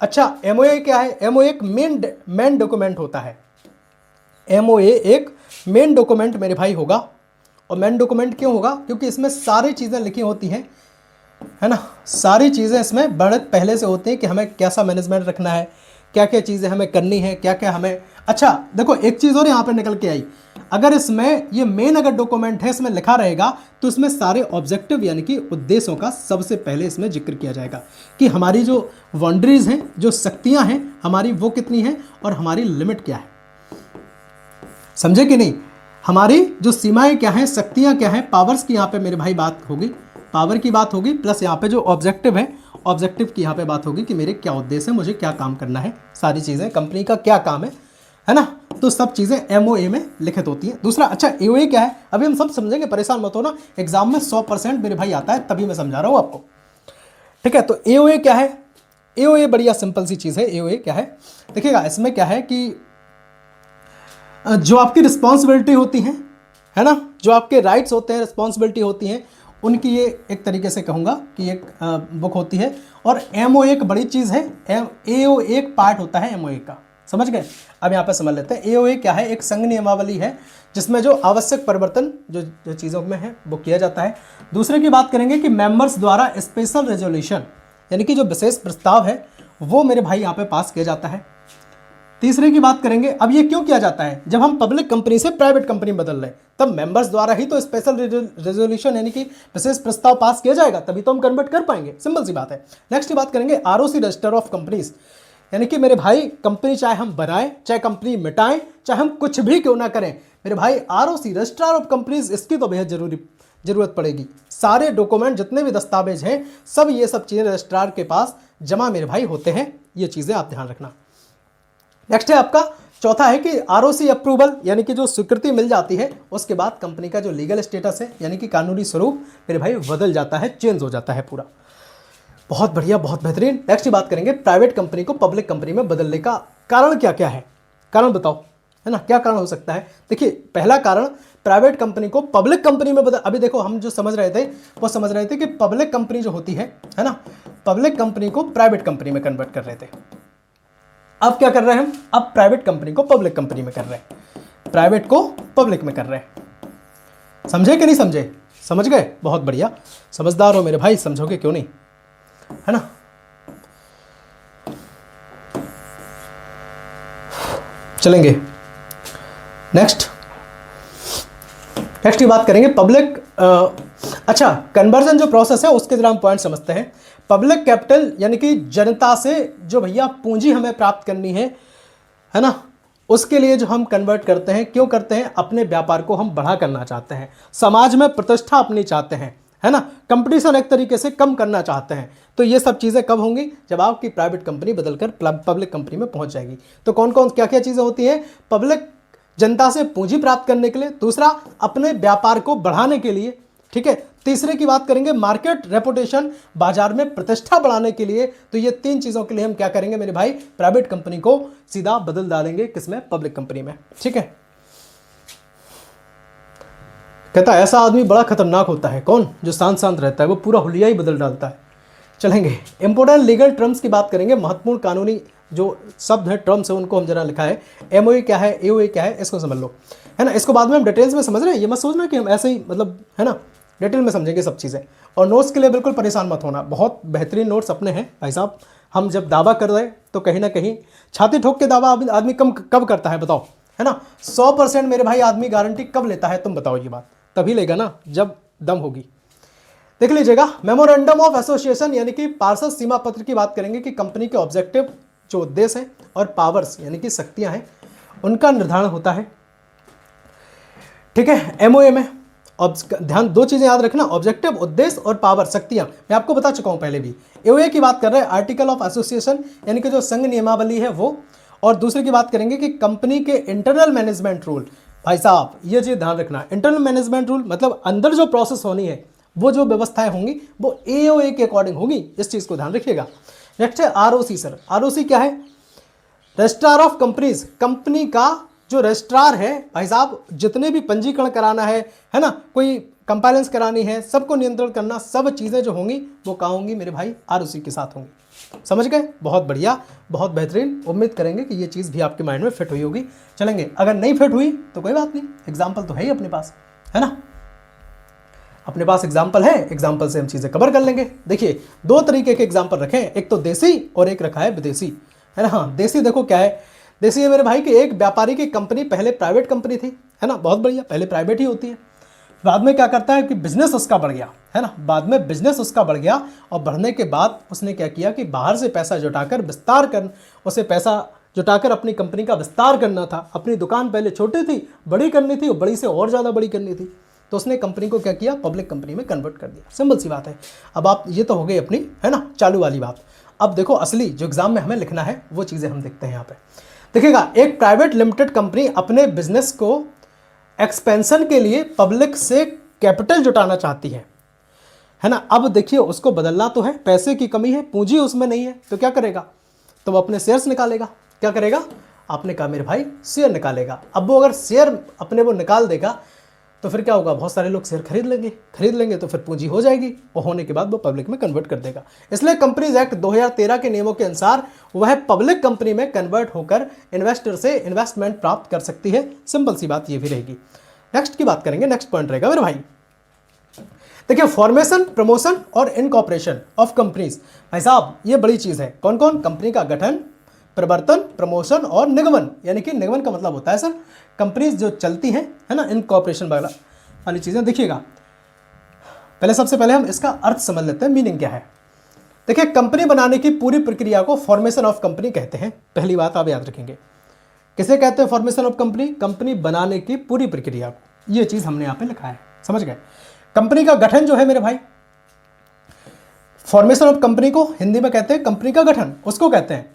अच्छा, MOA क्या है? MOA एक मेन डॉक्यूमेंट होता है। MOA एक मेन डॉक्यूमेंट मेरे भाई होगा। और मेन डॉक्यूमेंट क्यों होगा? क्योंकि इसमें सारी चीज़ें लिखी होती हैं, है ना। सारी चीज़ें इसमें वर्णित पहले से होती हैं कि हमें कैसा मैनेजमेंट रखना है, क्या क्या चीज़ें हमें करनी है, क्या क्या हमें। अच्छा देखो, एक चीज़ और यहाँ पे निकल के आई, अगर इसमें ये मेन अगर डॉक्यूमेंट है, इसमें लिखा रहेगा, तो इसमें सारे ऑब्जेक्टिव यानी कि उद्देश्यों का सबसे पहले इसमें जिक्र किया जाएगा कि हमारी जो बाउंड्रीज हैं, जो शक्तियाँ हैं हमारी, वो कितनी हैं, और हमारी लिमिट क्या है। समझे कि नहीं? हमारी जो सीमाएं क्या हैं, शक्तियाँ क्या हैं, पावर्स की यहाँ पे मेरे भाई बात होगी, पावर की बात होगी, प्लस यहाँ पे जो ऑब्जेक्टिव है, ऑब्जेक्टिव की यहाँ पे बात होगी कि मेरे क्या उद्देश्य है, मुझे क्या काम करना है, सारी चीज़ें, कंपनी का क्या काम है ना। तो सब चीज़ें MOA में लिखित होती हैं। दूसरा, अच्छा AOA क्या है, अभी हम सब समझेंगे, परेशान मत हो ना, एग्जाम में 100% मेरे भाई आता है, तभी मैं समझा रहा हूँ आपको। ठीक है, तो AOA क्या है? AOA बढ़िया सिंपल सी चीज़ है। AOA क्या है, देखिएगा, इसमें क्या है कि जो आपकी रिस्पॉन्सिबिलिटी होती हैं, है ना, जो आपके राइट्स होते हैं, रिस्पॉन्सिबिलिटी होती हैं, उनकी ये एक तरीके से कहूँगा कि एक बुक होती है। और MOA एक बड़ी चीज़ है, AOA एक पार्ट होता है MOA का। समझ गए? अब यहाँ पे समझ लेते हैं। AOA क्या है, एक संघ नियमावली है जिसमें जो आवश्यक परिवर्तन जो चीज़ों में है वो किया जाता है। दूसरे की बात करेंगे कि मेंबर्स द्वारा स्पेशल रेजोल्यूशन, यानी कि जो विशेष प्रस्ताव है वो मेरे भाई यहाँ पे पास किया जाता है। तीसरे की बात करेंगे, अब ये क्यों किया जाता है, जब हम पब्लिक कंपनी से प्राइवेट कंपनी बदल रहे हैं, तब मेंबर्स द्वारा ही तो स्पेशल रेजोल्यूशन यानी कि विशेष प्रस्ताव पास किया जाएगा, तभी तो हम कन्वर्ट कर पाएंगे। सिंपल सी बात है। नेक्स्ट की बात करेंगे ROC रजिस्टर ऑफ कंपनीज, यानी कि मेरे भाई कंपनी चाहे हम बनाएं, चाहे कंपनी मिटाएं, चाहे हम कुछ भी क्यों ना करें, मेरे भाई ROC रजिस्ट्रार ऑफ कंपनीज, इसकी तो बेहद जरूरत पड़ेगी। सारे डॉक्यूमेंट जितने भी दस्तावेज हैं, सब ये सब चीज़ें रजिस्ट्रार के पास जमा मेरे भाई होते हैं। ये चीज़ें आप ध्यान रखना। नेक्स्ट है आपका चौथा है कि ROC अप्रूवल, यानी कि जो स्वीकृति मिल जाती है, उसके बाद कंपनी का जो लीगल स्टेटस है, यानी कि कानूनी स्वरूप मेरे भाई बदल जाता है, चेंज हो जाता है पूरा। बहुत बढ़िया, बहुत बेहतरीन। नेक्स्ट की बात करेंगे प्राइवेट कंपनी को पब्लिक कंपनी में बदलने का कारण क्या क्या है, कारण बताओ, है ना, क्या कारण हो सकता है। देखिए, पहला कारण, प्राइवेट कंपनी को पब्लिक कंपनी में बदल, अभी देखो हम जो समझ रहे थे वो समझ रहे थे कि पब्लिक कंपनी जो होती है ना, पब्लिक कंपनी को प्राइवेट कंपनी में कन्वर्ट कर रहे थे। अब क्या कर रहे हैं हम, अब प्राइवेट कंपनी को पब्लिक कंपनी में कर रहे हैं, प्राइवेट को पब्लिक में कर रहे हैं। समझे कि नहीं समझे? समझ गए? बहुत बढ़िया, समझदार हो मेरे भाई, समझोगे क्यों नहीं, है ना। चलेंगे नेक्स्ट। नेक्स्ट की बात करेंगे पब्लिक, अच्छा कन्वर्जन जो प्रोसेस है उसके जरा हम पॉइंट समझते हैं। पब्लिक कैपिटल यानी कि जनता से जो भैया पूंजी हमें प्राप्त करनी है ना, उसके लिए जो हम कन्वर्ट करते हैं, क्यों करते हैं? अपने व्यापार को हम बढ़ा करना चाहते हैं, समाज में प्रतिष्ठा अपनी चाहते हैं, है ना, कंपटीशन एक तरीके से कम करना चाहते हैं। तो ये सब चीज़ें कब होंगी? जब आपकी प्राइवेट कंपनी बदलकर पब्लिक कंपनी में पहुंच जाएगी। तो कौन कौन क्या क्या चीज़ें होती हैं? पब्लिक जनता से पूंजी प्राप्त करने के लिए, दूसरा अपने व्यापार को बढ़ाने के लिए, ठीक है, तीसरे की बात करेंगे मार्केट रेपुटेशन, बाजार में प्रतिष्ठा बढ़ाने के लिए। तो ये तीन चीज़ों के लिए हम क्या करेंगे मेरे भाई? प्राइवेट कंपनी को सीधा बदल डालेंगे किसमें? पब्लिक कंपनी में, ठीक है। कहता है ऐसा आदमी बड़ा खतरनाक होता है। कौन? जो शांत शांत रहता है, वो पूरा हुलिया ही बदल डालता है। चलेंगे इंपोर्टेंट लीगल टर्म्स की बात करेंगे, महत्वपूर्ण कानूनी जो शब्द है, टर्म्स है, उनको हम जरा लिखा है। एमओए क्या है, एओए क्या है, इसको समझ लो, है ना। इसको बाद में हम डिटेल्स में समझ रहे हैं, ये मत सोचना कि हम ऐसे ही मतलब, है ना, डिटेल में समझेंगे सब चीज़ें। और नोट्स के लिए बिल्कुल परेशान मत होना, बहुत बेहतरीन नोट्स अपने हैं भाई साहब। हम जब दावा कर रहे तो कहीं ना कहीं छाती ठोक के दावा आदमी कब करता है बताओ, है ना। 100% मेरे भाई आदमी गारंटी कब लेता है? तुम बताओ ये बात। तभी लेगा ना जब दम होगी। देख लीजिएगा, मेमोरेंडम ऑफ एसोसिएशन यानी कि पार्षद सीमा पत्र की बात करेंगे कि कंपनी के ऑब्जेक्टिव जो उद्देश्य है और पावर्स यानी कि शक्तियां हैं, उनका निर्धारण होता है, ठीक है। एमओए में ध्यान दो चीजें याद रखना, ऑब्जेक्टिव उद्देश्य और पावर शक्तियां, मैं आपको बता चुका हूं पहले भी। एओए की बात कर रहे हैं आर्टिकल ऑफ एसोसिएशन यानी कि जो संघ नियमावली है वो, और दूसरे की बात करेंगे कि कंपनी के इंटरनल मैनेजमेंट रूल। भाई साहब ये चीज ध्यान रखना, इंटरनल मैनेजमेंट रूल मतलब अंदर जो प्रोसेस होनी है, वो जो व्यवस्थाएं होंगी वो एओए के अकॉर्डिंग होगी, इस चीज को ध्यान रखिएगा। नेक्स्ट है आरओसी। सर आरओसी क्या है? रजिस्ट्रार ऑफ कंपनीज, कंपनी का जो रजिस्ट्रार है भाई साहब, जितने भी पंजीकरण कराना है ना, कोई कंप्लायंस करानी है, सबको नियंत्रण करना, सब चीजें जो होंगी वो कहाँ होंगी मेरे भाई? आरओसी के साथ होंगी। समझ गए? बहुत बढ़िया, बहुत बेहतरीन। उम्मीद करेंगे कि ये चीज़ भी आपके माइंड में फिट हुई होगी। चलेंगे, अगर नहीं फिट हुई तो कोई बात नहीं, एग्जाम्पल तो है ही अपने पास, है ना, अपने पास एग्जाम्पल है, एग्जाम्पल से हम चीज़ें कवर कर लेंगे। देखिए दो तरीके के एग्जाम्पल रखे हैं, एक तो देसी और एक रखा है विदेशी, है ना। हाँ देसी देखो क्या है, देसी है मेरे भाई कि एक व्यापारी की कंपनी पहले प्राइवेट कंपनी थी, है ना, बहुत बढ़िया, पहले प्राइवेट ही होती है, बाद में क्या करता है कि बिजनेस उसका बढ़ गया, है ना, बाद में बिजनेस उसका बढ़ गया, और बढ़ने के बाद उसने क्या किया कि बाहर से पैसा जुटाकर विस्तार कर, उसे पैसा जुटाकर अपनी कंपनी का विस्तार करना था। अपनी दुकान पहले छोटी थी, बड़ी करनी थी, और बड़ी से और ज़्यादा बड़ी करनी थी, तो उसने कंपनी को क्या किया? पब्लिक कंपनी में कन्वर्ट कर दिया। सिंपल सी बात है। अब आप, ये तो हो गई अपनी, है ना, चालू वाली बात। अब देखो असली जो एग्जाम में हमें लिखना है वो चीज़ें हम देखते हैं यहाँ पे। देखिएगा, एक प्राइवेट लिमिटेड कंपनी अपने बिजनेस को एक्सपेंशन के लिए पब्लिक से कैपिटल जुटाना चाहती है ना। अब देखिए उसको बदलना तो है, पैसे की कमी है, पूंजी उसमें नहीं है, तो क्या करेगा? तो वो अपने शेयर्स निकालेगा। क्या करेगा? आपने कहा मेरे भाई शेयर निकालेगा। अब वो अगर शेयर अपने वो निकाल देगा तो फिर क्या होगा? बहुत सारे लोग शेयर खरीद लेंगे तो फिर पूंजी हो जाएगी, और होने के बाद वो पब्लिक में कन्वर्ट कर देगा। इसलिए कंपनीज एक्ट 2013 के नियमों के अनुसार वह पब्लिक कंपनी में कन्वर्ट होकर इन्वेस्टर से इन्वेस्टमेंट प्राप्त कर सकती है। सिंपल सी बात ये भी रहेगी। नेक्स्ट की बात करेंगे, नेक्स्ट पॉइंट रहेगा मेरे भाई, देखिए फॉर्मेशन, प्रमोशन और इनकॉर्पोरेशन ऑफ कंपनीज। भाई साहब ये बड़ी चीज है। कौन कौन? कंपनी का गठन, प्रवर्तन, प्रमोशन और निगमन। यानी कि निगमन का मतलब होता है सर कंपनीज जो चलती हैं, है ना, इनकॉर्पोरेशन वगैरह वाली चीजें। देखिएगा पहले, सबसे पहले हम इसका अर्थ समझ लेते हैं, मीनिंग क्या है। देखिए कंपनी बनाने की पूरी प्रक्रिया को फॉर्मेशन ऑफ कंपनी कहते हैं। पहली बात आप याद रखेंगे, किसे कहते हैं फॉर्मेशन ऑफ कंपनी? कंपनी बनाने की पूरी प्रक्रिया को। ये चीज हमने यहाँ पे लिखा है, समझ गए। कंपनी का गठन जो है मेरे भाई, फॉर्मेशन ऑफ कंपनी को हिंदी में कहते हैं कंपनी का गठन, उसको कहते हैं।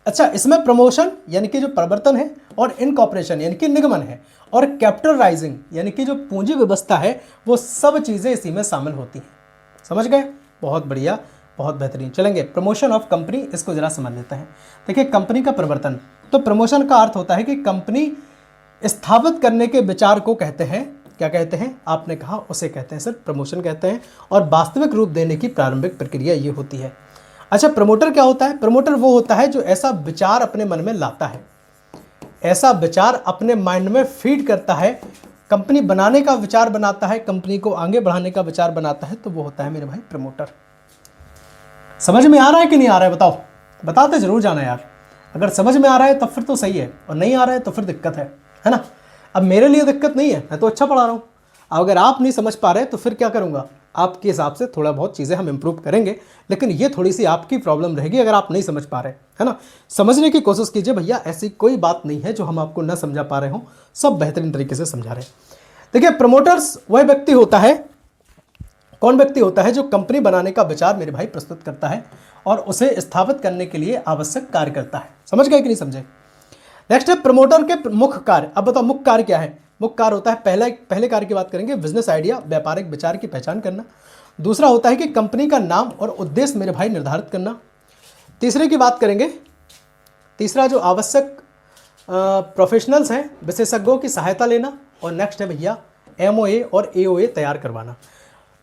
अच्छा, इसमें प्रमोशन यानी कि जो प्रवर्तन है, और इनकॉर्पोरेशन यानी कि निगमन है, और कैपिटल राइजिंग यानी कि जो पूंजी व्यवस्था है, वो सब चीजें इसी में शामिल होती हैं। समझ गए? बहुत बढ़िया, बहुत बेहतरीन। चलेंगे प्रमोशन ऑफ कंपनी, इसको जरा समझ लेते हैं। देखिए कंपनी का प्रवर्तन, तो प्रमोशन का अर्थ होता है कि कंपनी स्थापित करने के विचार को कहते हैं। क्या कहते हैं? आपने कहा उसे कहते हैं सर प्रमोशन कहते हैं, और वास्तविक रूप देने की प्रारंभिक प्रक्रिया ये होती है। अच्छा, प्रमोटर क्या होता है? प्रमोटर वो होता है जो ऐसा विचार अपने मन में लाता है, ऐसा विचार अपने माइंड में फीड करता है, कंपनी बनाने का विचार बनाता है, कंपनी को आगे बढ़ाने का विचार बनाता है, तो वो होता है मेरे भाई प्रमोटर। समझ में आ रहा है कि नहीं आ रहा है? बताओ, बताते जरूर जाना यार। अगर समझ में आ रहा है तब फिर तो सही है, और नहीं आ रहा है तो फिर दिक्कत है ना। अब मेरे लिए दिक्कत नहीं है, मैं तो अच्छा पढ़ा रहा हूँ। अगर आप नहीं समझ पा रहे तो फिर क्या करूँगा, आपके हिसाब से थोड़ा बहुत चीज़ें हम इंप्रूव करेंगे, लेकिन ये थोड़ी सी आपकी प्रॉब्लम रहेगी अगर आप नहीं समझ पा रहे, है ना। समझने की कोशिश कीजिए भैया, ऐसी कोई बात नहीं है जो हम आपको ना समझा पा रहे हों, सब बेहतरीन तरीके से समझा रहे हैं। देखिए, प्रमोटर्स वह व्यक्ति होता है, कौन व्यक्ति होता है जो कंपनी बनाने का विचार मेरे भाई प्रस्तुत करता है और उसे स्थापित करने के लिए आवश्यक कार्य करता है। समझ गए कि नहीं समझे। नेक्स्ट है प्रमोटर के मुख्य कार्य। अब बताओ मुख्य कार्य क्या है। मुख्य कार्य होता है, पहले कार्य की बात करेंगे, बिजनेस आइडिया, व्यापारिक विचार की पहचान करना। दूसरा होता है कि कंपनी का नाम और उद्देश्य मेरे भाई निर्धारित करना। तीसरे की बात करेंगे, तीसरा जो आवश्यक प्रोफेशनल्स हैं, विशेषज्ञों की सहायता लेना। और नेक्स्ट है भैया MOA और AOA तैयार करवाना।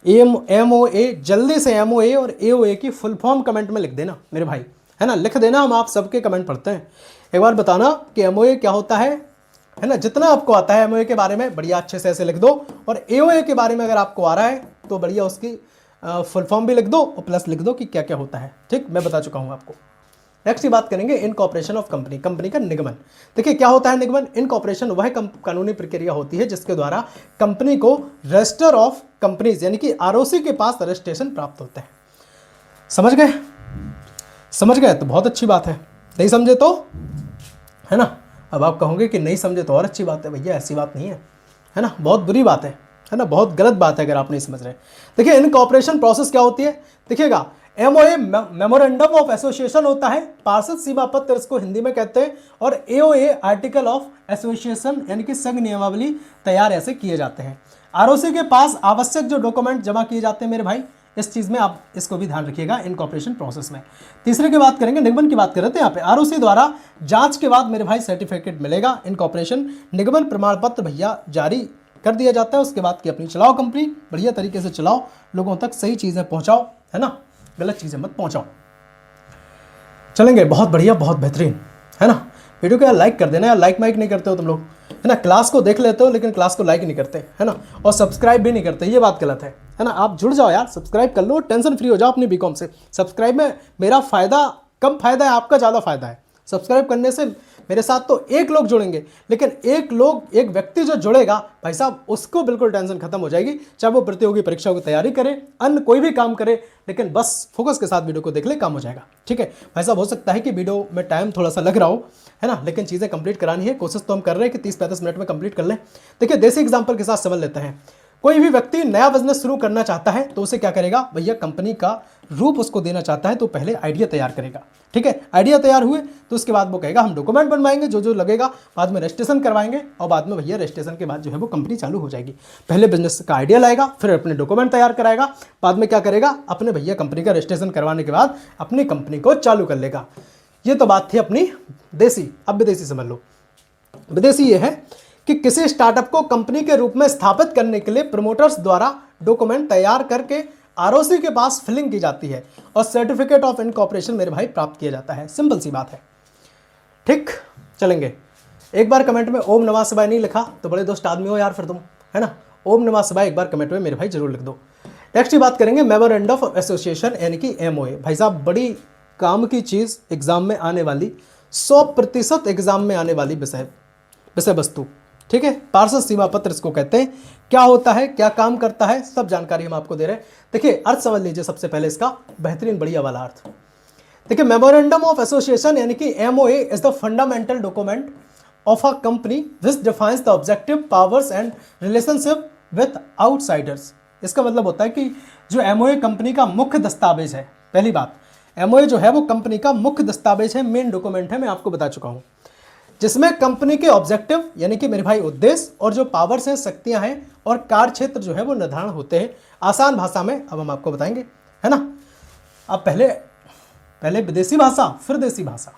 MOA, जल्दी से MOA और AOA की फुल फॉर्म कमेंट में लिख देना मेरे भाई, है ना, लिख देना, हम आप सबके कमेंट पढ़ते हैं। एक बार बताना कि MOA क्या होता है ना, जितना आपको आता है MOA के बारे में बढ़िया अच्छे से ऐसे लिख दो, और AOA के बारे में अगर आपको आ रहा है तो बढ़िया उसकी फुल फॉर्म भी लिख दो और प्लस लिख दो कि क्या क्या होता है। ठीक, मैं बता चुका हूँ आपको। नेक्स्ट की बात करेंगे इनकॉर्पोरेशन ऑफ कंपनी, कंपनी का निगमन। देखिए क्या होता है निगमन। इनकॉर्पोरेशन वह कानूनी प्रक्रिया होती है जिसके द्वारा कंपनी को रजिस्टर ऑफ कंपनीज यानी कि ROC के पास रजिस्ट्रेशन प्राप्त होता है। समझ गए, समझ गए तो बहुत अच्छी बात है, नहीं समझे तो, है ना, अब आप कहोगे कि नहीं समझे तो और अच्छी बात है। भैया ऐसी बात नहीं है ना, बहुत बुरी बात है ना, बहुत गलत बात है अगर आप नहीं समझ रहे। देखिए इनकॉर्पोरेशन प्रोसेस क्या होती है, देखिएगा, MOA मेमोरेंडम ऑफ एसोसिएशन होता है, पार्षद सीमा पत्र इसको हिंदी में कहते हैं, और AOA आर्टिकल ऑफ एसोसिएशन यानी कि संघ नियमावली तैयार ऐसे किए जाते हैं। ROC के पास आवश्यक जो डॉक्यूमेंट जमा किए जाते हैं मेरे भाई, इस चीज़ में आप इसको भी ध्यान रखिएगा इनकॉर्पोरेशन प्रोसेस में। तीसरे की बात करेंगे, निगमन की बात कर रहे थे यहाँ पे। ROC द्वारा जांच के बाद मेरे भाई सर्टिफिकेट मिलेगा। इनकॉर्पोरेशन निगमन प्रमाण पत्र भैया जारी कर दिया जाता है। उसके बाद की अपनी चलाओ कंपनी, बढ़िया तरीके से चलाओ, लोगों तक सही चीज़ें पहुँचाओ, है ना, गलत चीज़ें मत पहुँचाओ। चलेंगे, बहुत बढ़िया, बहुत बेहतरीन, है ना। वीडियो को यार लाइक कर देना यार, लाइक माइक नहीं करते हो तुम लोग, है ना। क्लास को देख लेते हो लेकिन क्लास को लाइक नहीं करते, है ना, और सब्सक्राइब भी नहीं करते, ये बात गलत है ना। आप जुड़ जाओ यार, सब्सक्राइब कर लो, टेंशन फ्री हो जाओ अपनी BCom से। सब्सक्राइब में मेरा फ़ायदा कम फ़ायदा है, आपका ज़्यादा फ़ायदा है। सब्सक्राइब करने से मेरे साथ तो एक लोग जुड़ेंगे, लेकिन एक व्यक्ति जो जुड़ेगा भाई साहब, उसको बिल्कुल टेंशन खत्म हो जाएगी, चाहे वो प्रतियोगी परीक्षाओं की तैयारी करे, अन्य कोई भी काम करे, लेकिन बस फोकस के साथ वीडियो को देख ले, काम हो जाएगा। ठीक है भाई साहब, हो सकता है कि वीडियो में टाइम थोड़ा सा लग रहा हो, है ना, लेकिन चीज़ें कंप्लीट करानी है, कोशिश तो हम कर रहे हैं कि 30-35 मिनट में कंप्लीट कर लें। देखिए देसी एग्जाम्पल के साथ समझ लेते हैं। कोई भी व्यक्ति नया बिजनेस शुरू करना चाहता है तो उसे क्या करेगा भैया, कंपनी का रूप उसको देना चाहता है तो पहले आइडिया तैयार करेगा। ठीक है, आइडिया तैयार हुए तो उसके बाद वो कहेगा हम डॉक्यूमेंट बनवाएंगे, जो जो लगेगा, बाद में रजिस्ट्रेशन करवाएंगे, और बाद में भैया रजिस्ट्रेशन के बाद जो है वो कंपनी चालू हो जाएगी। पहले बिजनेस का आइडिया लाएगा, फिर अपने डॉक्यूमेंट तैयार कराएगा, बाद में क्या करेगा, अपने भैया कंपनी का रजिस्ट्रेशन करवाने के बाद अपनी कंपनी को चालू कर लेगा। ये तो बात थी अपनी देसी। अब विदेशी समझ लो। विदेशी ये है कि किसी स्टार्टअप को कंपनी के रूप में स्थापित करने के लिए प्रमोटर्स द्वारा डॉक्यूमेंट तैयार करके ROC के पास फिलिंग की जाती है और सर्टिफिकेट ऑफ इनकॉर्पोरेशन मेरे भाई प्राप्त किया जाता है। सिंपल सी बात है। ठीक, चलेंगे। एक बार कमेंट में ओम नमः शिवाय नहीं लिखा तो बड़े दोस्त आदमी हो यार फिर तुम, है ना। ओम नमः शिवाय एक बार कमेंट में मेरे भाई जरूर लिख दो। नेक्स्ट की बात करेंगे मेमोरेंडम ऑफ एसोसिएशन यानी कि MOA। भाई साहब बड़ी काम की चीज़, एग्जाम में आने वाली, 100% एग्जाम में आने वाली विषय वस्तु। ठीक है, पार्षद सीमा पत्र इसको कहते हैं। क्या होता है, क्या काम करता है, सब जानकारी हम आपको दे रहे हैं। देखिए अर्थ समझ लीजिए सबसे पहले इसका, बेहतरीन बढ़िया वाला अर्थ। देखिए मेमोरेंडम ऑफ एसोसिएशन यानी कि MOA is the fundamental document of a company which defines the objective, powers and relationship with outsiders. इसका मतलब होता है कि जो MOA कंपनी का मुख्य दस्तावेज है, पहली बात MOA जो है वो कंपनी का मुख्य दस्तावेज है, मेन डॉक्यूमेंट है, मैं आपको बता चुका हूं, जिसमें कंपनी के ऑब्जेक्टिव यानी कि मेरे भाई उद्देश्य और जो पावर्स हैं, शक्तियां हैं और कार्य क्षेत्र जो है वो निर्धारण होते हैं आसान भाषा में। अब हम आपको बताएंगे, है ना। अब पहले विदेशी भाषा फिर देसी भाषा।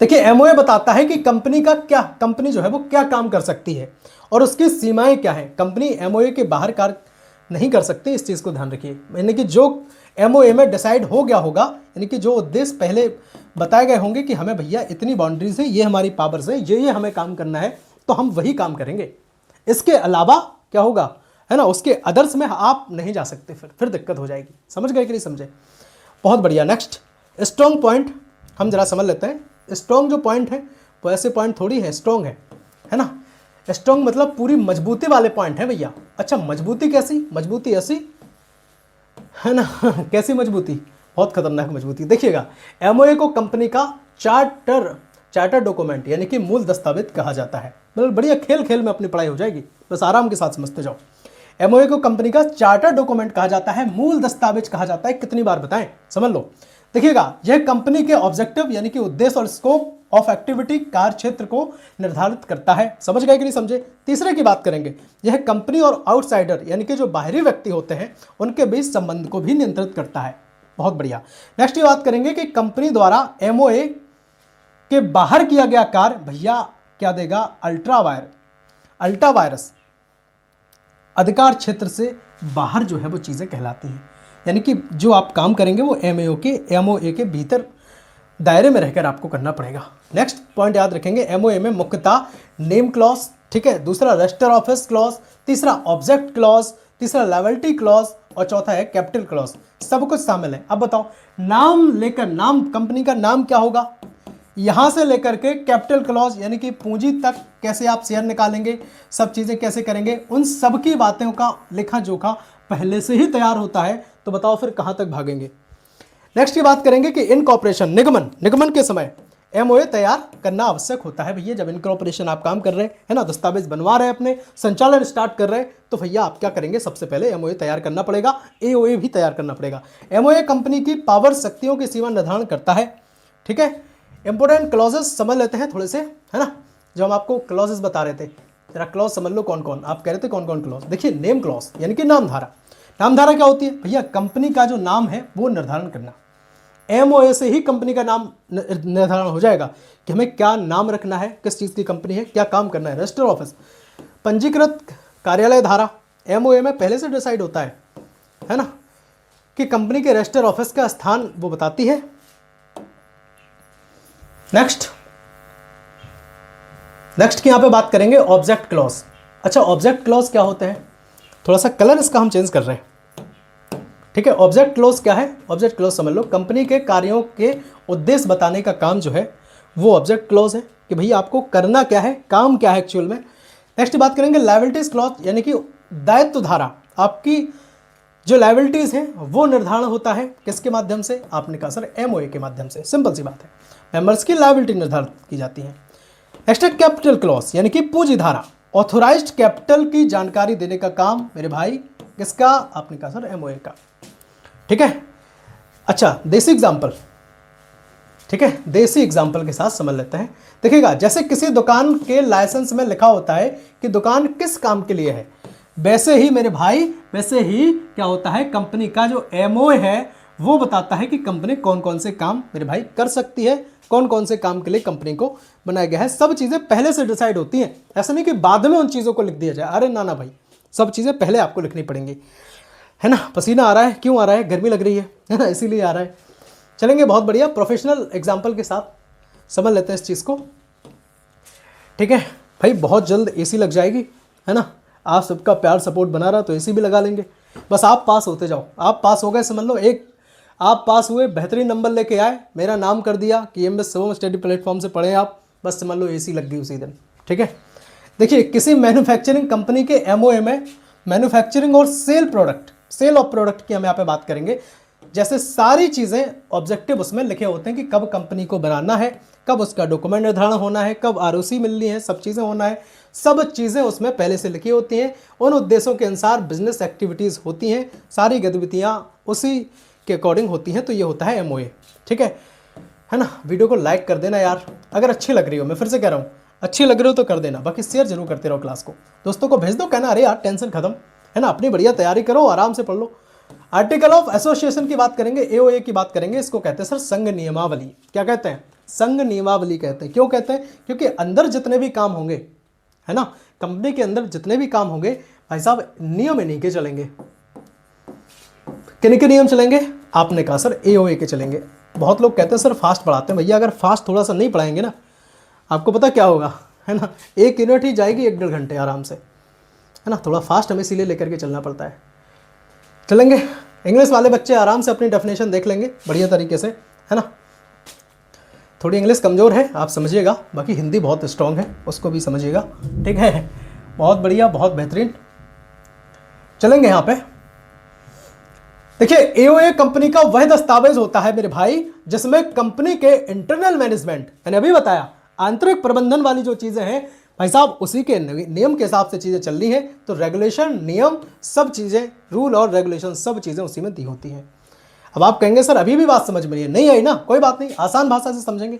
देखिए MOA बताता है कि कंपनी जो है वो क्या काम कर सकती है और उसकी सीमाएं क्या है। कंपनी MOA के बाहर कार्य नहीं कर सकती, इस चीज़ को ध्यान रखिए। यानी कि जो MOA में डिसाइड हो गया होगा, यानी कि जो उद्देश्य पहले बताए गए होंगे कि हमें भैया इतनी बाउंड्रीज है, ये हमारी पावर्स है, ये हमें काम करना है, तो हम वही काम करेंगे। इसके अलावा क्या होगा, है ना, उसके अदर्स में आप नहीं जा सकते, फिर दिक्कत हो जाएगी। समझ गए कि नहीं समझे, बहुत बढ़िया। नेक्स्ट स्ट्रॉन्ग पॉइंट हम जरा समझ लेते हैं। स्ट्रॉन्ग जो पॉइंट है वो ऐसे पॉइंट थोड़ी है, स्ट्रॉन्ग है ना। स्ट्रॉन्ग मतलब पूरी मजबूती वाले पॉइंट है भैया। अच्छा मजबूती कैसी, मजबूती ऐसी है ना कैसी मजबूती, बहुत खतरनाक मजबूती। देखिएगा एमओए को कंपनी का चार्टर डॉक्यूमेंट यानी कि मूल दस्तावेज कहा जाता है। मतलब बढ़िया खेल खेल में अपनी पढ़ाई हो जाएगी, बस आराम के साथ समझते जाओ। एमओए को कंपनी का चार्टर डॉक्यूमेंट कहा जाता है, मूल दस्तावेज कहा जाता है। कितनी बार बताएं, समझ लो। देखिएगा यह कंपनी के ऑब्जेक्टिव यानी कि उद्देश्य और स्कोप ऑफ एक्टिविटी कार्य क्षेत्र को निर्धारित करता है। समझ गए कि नहीं समझे। तीसरे की बात करेंगे, यह कंपनी और आउटसाइडर यानी कि जो बाहरी व्यक्ति होते हैं उनके बीच संबंध को भी नियंत्रित करता है। बहुत बढ़िया। नेक्स्ट ये बात करेंगे कि कंपनी द्वारा एमओए के बाहर किया गया कार्य भैया क्या देगा, अल्ट्रा वायरस अधिकार क्षेत्र से बाहर जो है वो चीज़ें कहलाती हैं। यानी कि जो आप काम करेंगे वो एमओए के भीतर दायरे में रहकर आपको करना पड़ेगा। नेक्स्ट पॉइंट याद रखेंगे, एमओए में मुख्यतः नेम क्लॉज, ठीक है, दूसरा रजिस्टर ऑफिस क्लॉज, तीसरा ऑब्जेक्ट क्लॉज, तीसरा लॉयल्टी क्लॉज और चौथा है कैपिटल क्लॉज। सब कुछ शामिल है। अब बताओ नाम लेकर, नाम कंपनी का नाम क्या होगा, यहां से लेकर के कैपिटल क्लॉज यानी कि पूंजी तक कैसे आप शेयर निकालेंगे, सब चीजें कैसे करेंगे, उन सब की बातों का लेखा जोखा पहले से ही तैयार होता है। तो बताओ फिर कहां तक भागेंगे। नेक्स्ट की बात करेंगे कि इनकॉर्पोरेशन निगमन के समय एमओए तैयार करना आवश्यक होता है भैया। जब इनकॉर्पोरेशन आप काम कर रहे हैं ना, दस्तावेज बनवा रहे हैं, अपने संचालन स्टार्ट कर रहे हैं, तो भैया आप क्या करेंगे, सबसे पहले एमओए तैयार करना पड़ेगा, एओए भी तैयार करना पड़ेगा। एमओए कंपनी की पावर शक्तियों की सीमा निर्धारण करता है। ठीक है, इंपोर्टेंट क्लॉजेस समझ लेते हैं थोड़े से, है ना। जो हम आपको क्लॉजेस बता रहे थे, जरा क्लॉज समझ लो कौन कौन, आप कह रहे थे कौन कौन क्लॉज। देखिए नेम क्लॉज यानी कि नामधारा। नामधारा क्या होती है भैया, कंपनी का जो नाम है वो निर्धारण करना। एमओए से ही कंपनी का नाम निर्धारण हो जाएगा कि हमें क्या नाम रखना है, किस चीज़ की कंपनी है, क्या काम करना है। रजिस्टर ऑफिस, पंजीकृत कार्यालय धारा एमओए में पहले से डिसाइड होता है ना, कि कंपनी के रजिस्टर ऑफिस का स्थान वो बताती है। नेक्स्ट की यहां पे बात करेंगे ऑब्जेक्ट क्लॉज। अच्छा ऑब्जेक्ट क्लॉज क्या होते हैं, थोड़ा सा कलर इसका हम चेंज कर रहे हैं। ठीक है, ऑब्जेक्ट क्लॉज क्या है, ऑब्जेक्ट क्लॉज समझ लो, कंपनी के कार्यों के उद्देश्य बताने का काम जो है वो ऑब्जेक्ट क्लॉज है, कि भैया आपको करना क्या है, काम क्या है एक्चुअल में। नेक्स्ट बात करेंगे लायबिलिटीज क्लॉज यानी कि दायित्व धारा। आपकी जो लायबिलिटीज हैं वो निर्धारण होता है किसके माध्यम से, आपने कहा सर एमओए के माध्यम से। सिंपल सी बात है, मेंबर्स की लायबिलिटी निर्धारित की जाती है। नेक्स्ट है कैपिटल क्लॉज यानी कि पूंजी धारा। ऑथोराइज्ड कैपिटल की जानकारी देने का काम मेरे भाई किसका, आपने कहा सर एमओए का। ठीक है, अच्छा देसी एग्जाम्पल, ठीक है, देसी एग्जाम्पल के साथ समझ लेते हैं। देखिएगा जैसे किसी दुकान के लाइसेंस में लिखा होता है कि दुकान किस काम के लिए है, वैसे ही मेरे भाई, वैसे ही क्या होता है, कंपनी का जो एमओए है वो बताता है कि कंपनी कौन कौन से काम मेरे भाई कर सकती है, कौन कौन से काम के लिए कंपनी को बनाया गया है। सब चीज़ें पहले से डिसाइड होती हैं, ऐसा नहीं कि बाद में उन चीज़ों को लिख दिया जाए। अरे ना ना भाई, सब चीज़ें पहले आपको लिखनी पड़ेंगी, है ना। पसीना आ रहा है, क्यों आ रहा है, गर्मी लग रही है ना, इसीलिए आ रहा है। चलेंगे, बहुत बढ़िया, प्रोफेशनल एग्जाम्पल के साथ समझ लेते हैं इस चीज़ को। ठीक है भाई, बहुत जल्द एसी लग जाएगी, है ना। आप सबका प्यार सपोर्ट बना रहा तो एसी भी लगा लेंगे। बस आप पास होते जाओ, आप पास हो गए समझ लो, एक आप पास हुए, बेहतरीन नंबर लेके आए, मेरा नाम कर दिया कि एमएस शिवम स्टडी प्लेटफॉर्म से पढ़े आप, बस समझ लो एसी लग गई उसी दिन। ठीक है, देखिए किसी मैन्युफैक्चरिंग कंपनी के एमओए में मैन्युफैक्चरिंग और सेल ऑफ प्रोडक्ट की हम यहाँ पे बात करेंगे। जैसे सारी चीज़ें ऑब्जेक्टिव उसमें लिखे होते हैं कि कब कंपनी को बनाना है, कब उसका डॉक्यूमेंट निर्धारण होना है, कब आरओसी मिलनी है, सब चीज़ें होना है, सब चीज़ें उसमें पहले से लिखी होती हैं। उन उद्देश्यों के अनुसार बिजनेस एक्टिविटीज़ होती हैं, सारी गतिविधियाँ उसी के अकॉर्डिंग होती हैं। तो ये होता है एमओए। ठीक है ना। वीडियो को लाइक कर देना यार, अगर अच्छी लग रही हो, मैं फिर से कह रहा हूँ अच्छी लग रही हो तो कर देना, बाकी शेयर जरूर करते रहो क्लास को, दोस्तों को भेज दो, कहना अरे यार टेंशन खत्म, है ना, अपनी बढ़िया तैयारी करो, आराम से पढ़ लो। आर्टिकल ऑफ एसोसिएशन की बात करेंगे, एओए की बात करेंगे, इसको कहते हैं सर संघ नियमावली। क्या कहते हैं, संघ नियमावली कहते हैं। क्यों कहते हैं, क्योंकि अंदर जितने भी काम होंगे, है ना, कंपनी के अंदर जितने भी काम होंगे भाई साहब, नियम इन्हीं के चलेंगे। किन के नियम चलेंगे, आपने कहा सर एओए के चलेंगे। बहुत लोग कहते हैं सर फास्ट पढ़ाते हैं, भैया अगर फास्ट थोड़ा सा नहीं पढ़ाएंगे ना, आपको पता क्या होगा, है ना, 1 यूनिट ही जाएगी 1-1.5 घंटे आराम से, है ना। थोड़ा फास्ट हमें इसीलिए लेकर के चलना पड़ता है। चलेंगे, इंग्लिश वाले बच्चे आराम से अपनी डेफिनेशन देख लेंगे बढ़िया तरीके से, है ना। थोड़ी इंग्लिश कमज़ोर है, आप समझिएगा, बाकी हिंदी बहुत स्ट्रांग है, उसको भी समझिएगा। ठीक है, बहुत बढ़िया, बहुत बेहतरीन। चलेंगे यहाँ पे। देखिए, एओए कंपनी का वह दस्तावेज होता है मेरे भाई जिसमें कंपनी के इंटरनल मैनेजमेंट, मैंने अभी बताया आंतरिक प्रबंधन वाली जो चीजें हैं भाई साहब, उसी के नियम के हिसाब से चीजें चल रही हैं, तो रेगुलेशन, नियम, सब चीजें, रूल और रेगुलेशन, सब चीजें उसी में दी होती हैं। अब आप कहेंगे सर अभी भी बात समझ में नहीं आई ना, कोई बात नहीं, आसान भाषा से समझेंगे।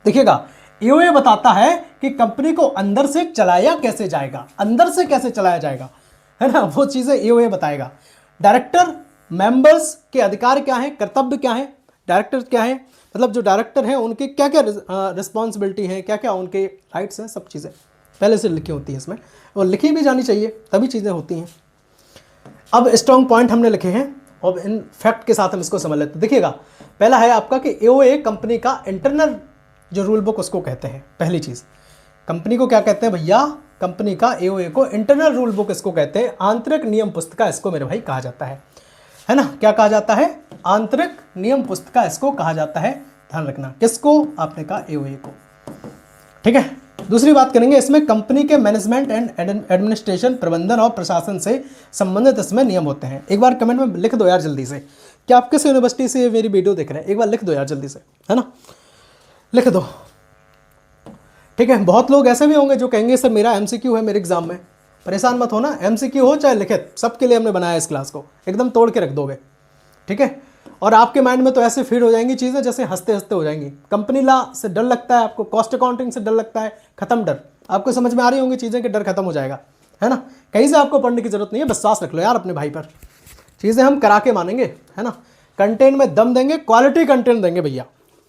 देखिएगा, एओए बताता है कि कंपनी को अंदर से चलाया कैसे जाएगा, अंदर से कैसे चलाया जाएगा, है ना, वो चीजें एओए बताएगा। डायरेक्टर, मेंबर्स के अधिकार क्या है, कर्तव्य क्या है, डायरेक्टर क्या है, मतलब जो डायरेक्टर हैं उनके क्या क्या रिस्पॉन्सिबिलिटी है, क्या क्या उनके राइट्स हैं, सब चीज़ें पहले से लिखी होती हैं इसमें, और लिखी भी जानी चाहिए, तभी चीज़ें होती हैं। अब स्ट्रॉन्ग पॉइंट हमने लिखे हैं और इन फैक्ट के साथ हम इसको समझ लेते हैं। देखिएगा, पहला है आपका कि एओए कंपनी का इंटरनल जो रूल बुक उसको कहते हैं। पहली चीज़, कंपनी को क्या कहते हैं भैया, कंपनी का एओए को इंटरनल रूल बुक इसको कहते हैं, आंतरिक नियम पुस्तिका इसको मेरे भाई कहा जाता है ना, क्या कहा जाता है, आंतरिक नियम पुस्तिका इसको कहा जाता है। ध्यान रखना, किसको, आपने कहा एओए को। ठीक है, दूसरी बात करेंगे, इसमें कंपनी के मैनेजमेंट एंड एडमिनिस्ट्रेशन, प्रबंधन और प्रशासन से संबंधित इसमें नियम होते हैं। एक बार कमेंट में लिख दो यार जल्दी से, क्या आप किस यूनिवर्सिटी से मेरी वीडियो देख रहे हैं, एक बार लिख दो यार जल्दी से, है ना, लिख दो। ठीक है, बहुत लोग ऐसे भी होंगे जो कहेंगे सर मेरा एमसीक्यू है मेरे एग्जाम में, परेशान मत होना, एमसीक्यू हो चाहे लिखित, सबके लिए हमने बनाया इस क्लास को, एकदम तोड़ के रख दोगे। ठीक है, और आपके माइंड में तो ऐसे फीड हो जाएंगी चीज़ें जैसे हंसते हंसते हो जाएंगी। कंपनी लॉ से डर लगता है आपको, कॉस्ट अकाउंटिंग से डर लगता है, खत्म डर, आपको समझ में आ रही होंगी चीज़ें कि डर खत्म हो जाएगा, है ना, कहीं से आपको पढ़ने की जरूरत नहीं है, विश्वास रख लो यार अपने भाई पर, चीज़ें हम करा के मानेंगे, है ना, कंटेंट में दम देंगे, क्वालिटी कंटेंट देंगे भैया,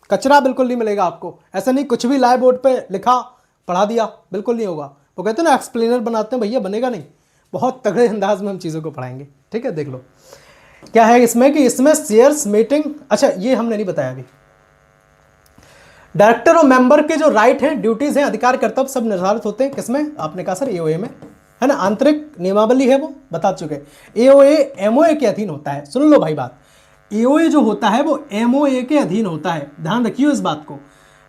कचरा बिल्कुल नहीं मिलेगा आपको। ऐसा नहीं कुछ भी लाए बोर्ड पे लिखा पढ़ा दिया, बिल्कुल नहीं होगा। वो कहते हैं ना एक्सप्लेनर बनाते हैं, भैया बनेगा नहीं, बहुत तगड़े अंदाज में हम चीज़ों को पढ़ाएंगे। ठीक है, देख लो क्या है इसमें कि इसमें शेयर्स मीटिंग, अच्छा ये हमने नहीं बताया अभी, डायरेक्टर और मेंबर के जो राइट हैं, ड्यूटीज हैं, अधिकार कर्तव्य सब निर्धारित होते हैं किसमें, आपने कहा सर एओए में, है ना, आंतरिक नियमावली है वो बता चुके। एओए एमओए के अधीन होता है, सुन लो भाई बात, एओए जो होता है वो एमओए के अधीन होता है, ध्यान रखियो इस बात को,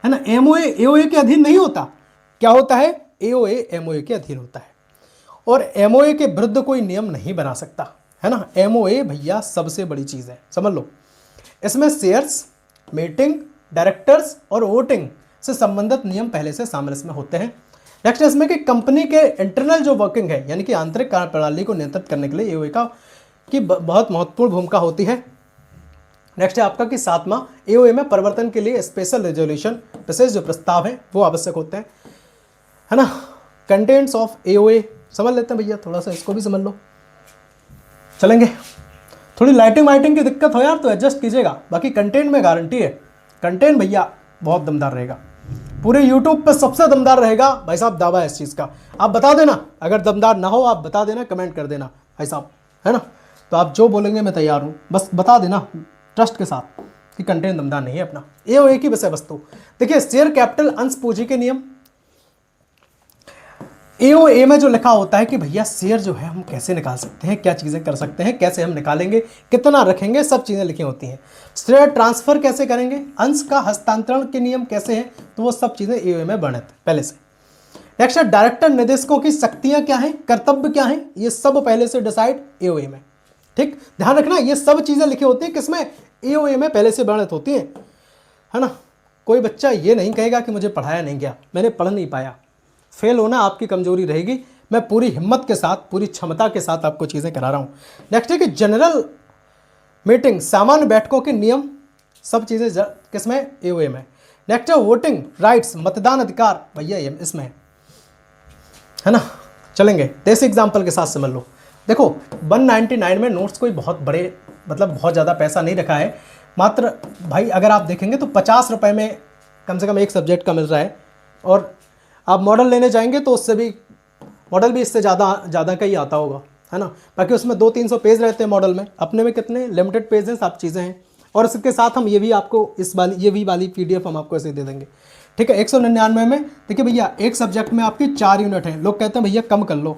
है ना, एमओए एओए के अधीन नहीं होता, क्या होता है, एओए एमओए के अधीन होता है, और एमओए के विरुद्ध कोई नियम नहीं बना सकता, है ना, एमओए भैया सबसे बड़ी चीज़ है, समझ लो। इसमें शेयर्स, मीटिंग, डायरेक्टर्स और वोटिंग से संबंधित नियम पहले से शामिल इसमें होते हैं। नेक्स्ट इसमें कि कंपनी के इंटरनल जो वर्किंग है, यानी कि आंतरिक कार्य प्रणाली को नियंत्रित करने के लिए एओए की बहुत महत्वपूर्ण भूमिका होती है। नेक्स्ट है आपका कि 7वां, एओए में परिवर्तन के लिए स्पेशल रेजोल्यूशन, विशेष जो प्रस्ताव है वो आवश्यक होते हैं, है ना। कंटेंट्स ऑफ एओए समझ लेते हैं भैया, थोड़ा सा इसको भी समझ लो। चलेंगे, थोड़ी लाइटिंग वाइटिंग की दिक्कत हो यार तो एडजस्ट कीजिएगा, बाकी कंटेंट में गारंटी है, कंटेंट भैया बहुत दमदार रहेगा, पूरे यूट्यूब पे सबसे दमदार रहेगा भाई साहब, दावा है इस चीज़ का। आप बता देना, अगर दमदार ना हो आप बता देना, कमेंट कर देना भाई साहब, है ना, तो आप जो बोलेंगे मैं तैयार हूँ, बस बता देना ट्रस्ट के साथ कि कंटेंट दमदार नहीं है अपना। एओए की विषय वस्तु देखिए, शेयर कैपिटल अंश पूंजी के नियम, एओए में जो लिखा होता है कि भैया शेयर जो है हम कैसे निकाल सकते हैं, क्या चीज़ें कर सकते हैं, कैसे हम निकालेंगे, कितना रखेंगे, सब चीज़ें लिखी होती हैं। शेयर ट्रांसफर कैसे करेंगे, अंश का हस्तांतरण के नियम कैसे हैं, तो वो सब चीज़ें एओए में वर्णित है पहले से। नेक्स्ट है डायरेक्टर निदेशकों की शक्तियां क्या हैं, कर्तव्य क्या हैं, ये सब पहले से डिसाइड एओए में। ठीक, ध्यान रखना ये सब चीज़ें लिखी होती हैं किसमें, एओए में पहले से वर्णित होती हैं, है ना। कोई बच्चा ये नहीं कहेगा कि मुझे पढ़ाया नहीं गया, मैंने पढ़ नहीं पाया, फेल होना आपकी कमजोरी रहेगी। मैं पूरी हिम्मत के साथ, पूरी क्षमता के साथ आपको चीज़ें करा रहा हूँ। नेक्स्ट है कि जनरल मीटिंग, सामान्य बैठकों के नियम, सब चीज़ें किसमें, एओए में। नेक्स्ट है वोटिंग राइट्स, मतदान अधिकार, भैया ये इसमें है ना। चलेंगे देश एग्जाम्पल के साथ समझ लो। देखो 199 में नोट्स कोई बहुत बड़े, मतलब बहुत ज़्यादा पैसा नहीं रखा है, मात्र भाई अगर आप देखेंगे तो 50 रुपये में कम से कम एक सब्जेक्ट का मिल रहा है, और आप मॉडल लेने जाएंगे तो उससे भी, मॉडल भी इससे ज़्यादा का ही आता होगा, है ना। बाकी उसमें 200-300 पेज रहते हैं मॉडल में, अपने में कितने लिमिटेड पेज हैं, सब चीज़ें हैं। और इसके साथ हम ये भी आपको ये वाली PDF हम आपको ऐसे दे देंगे, ठीक है। 199 में देखिए भैया एक सब्जेक्ट में आपकी 4 यूनिट हैं। लोग कहते हैं भैया कम कर लो,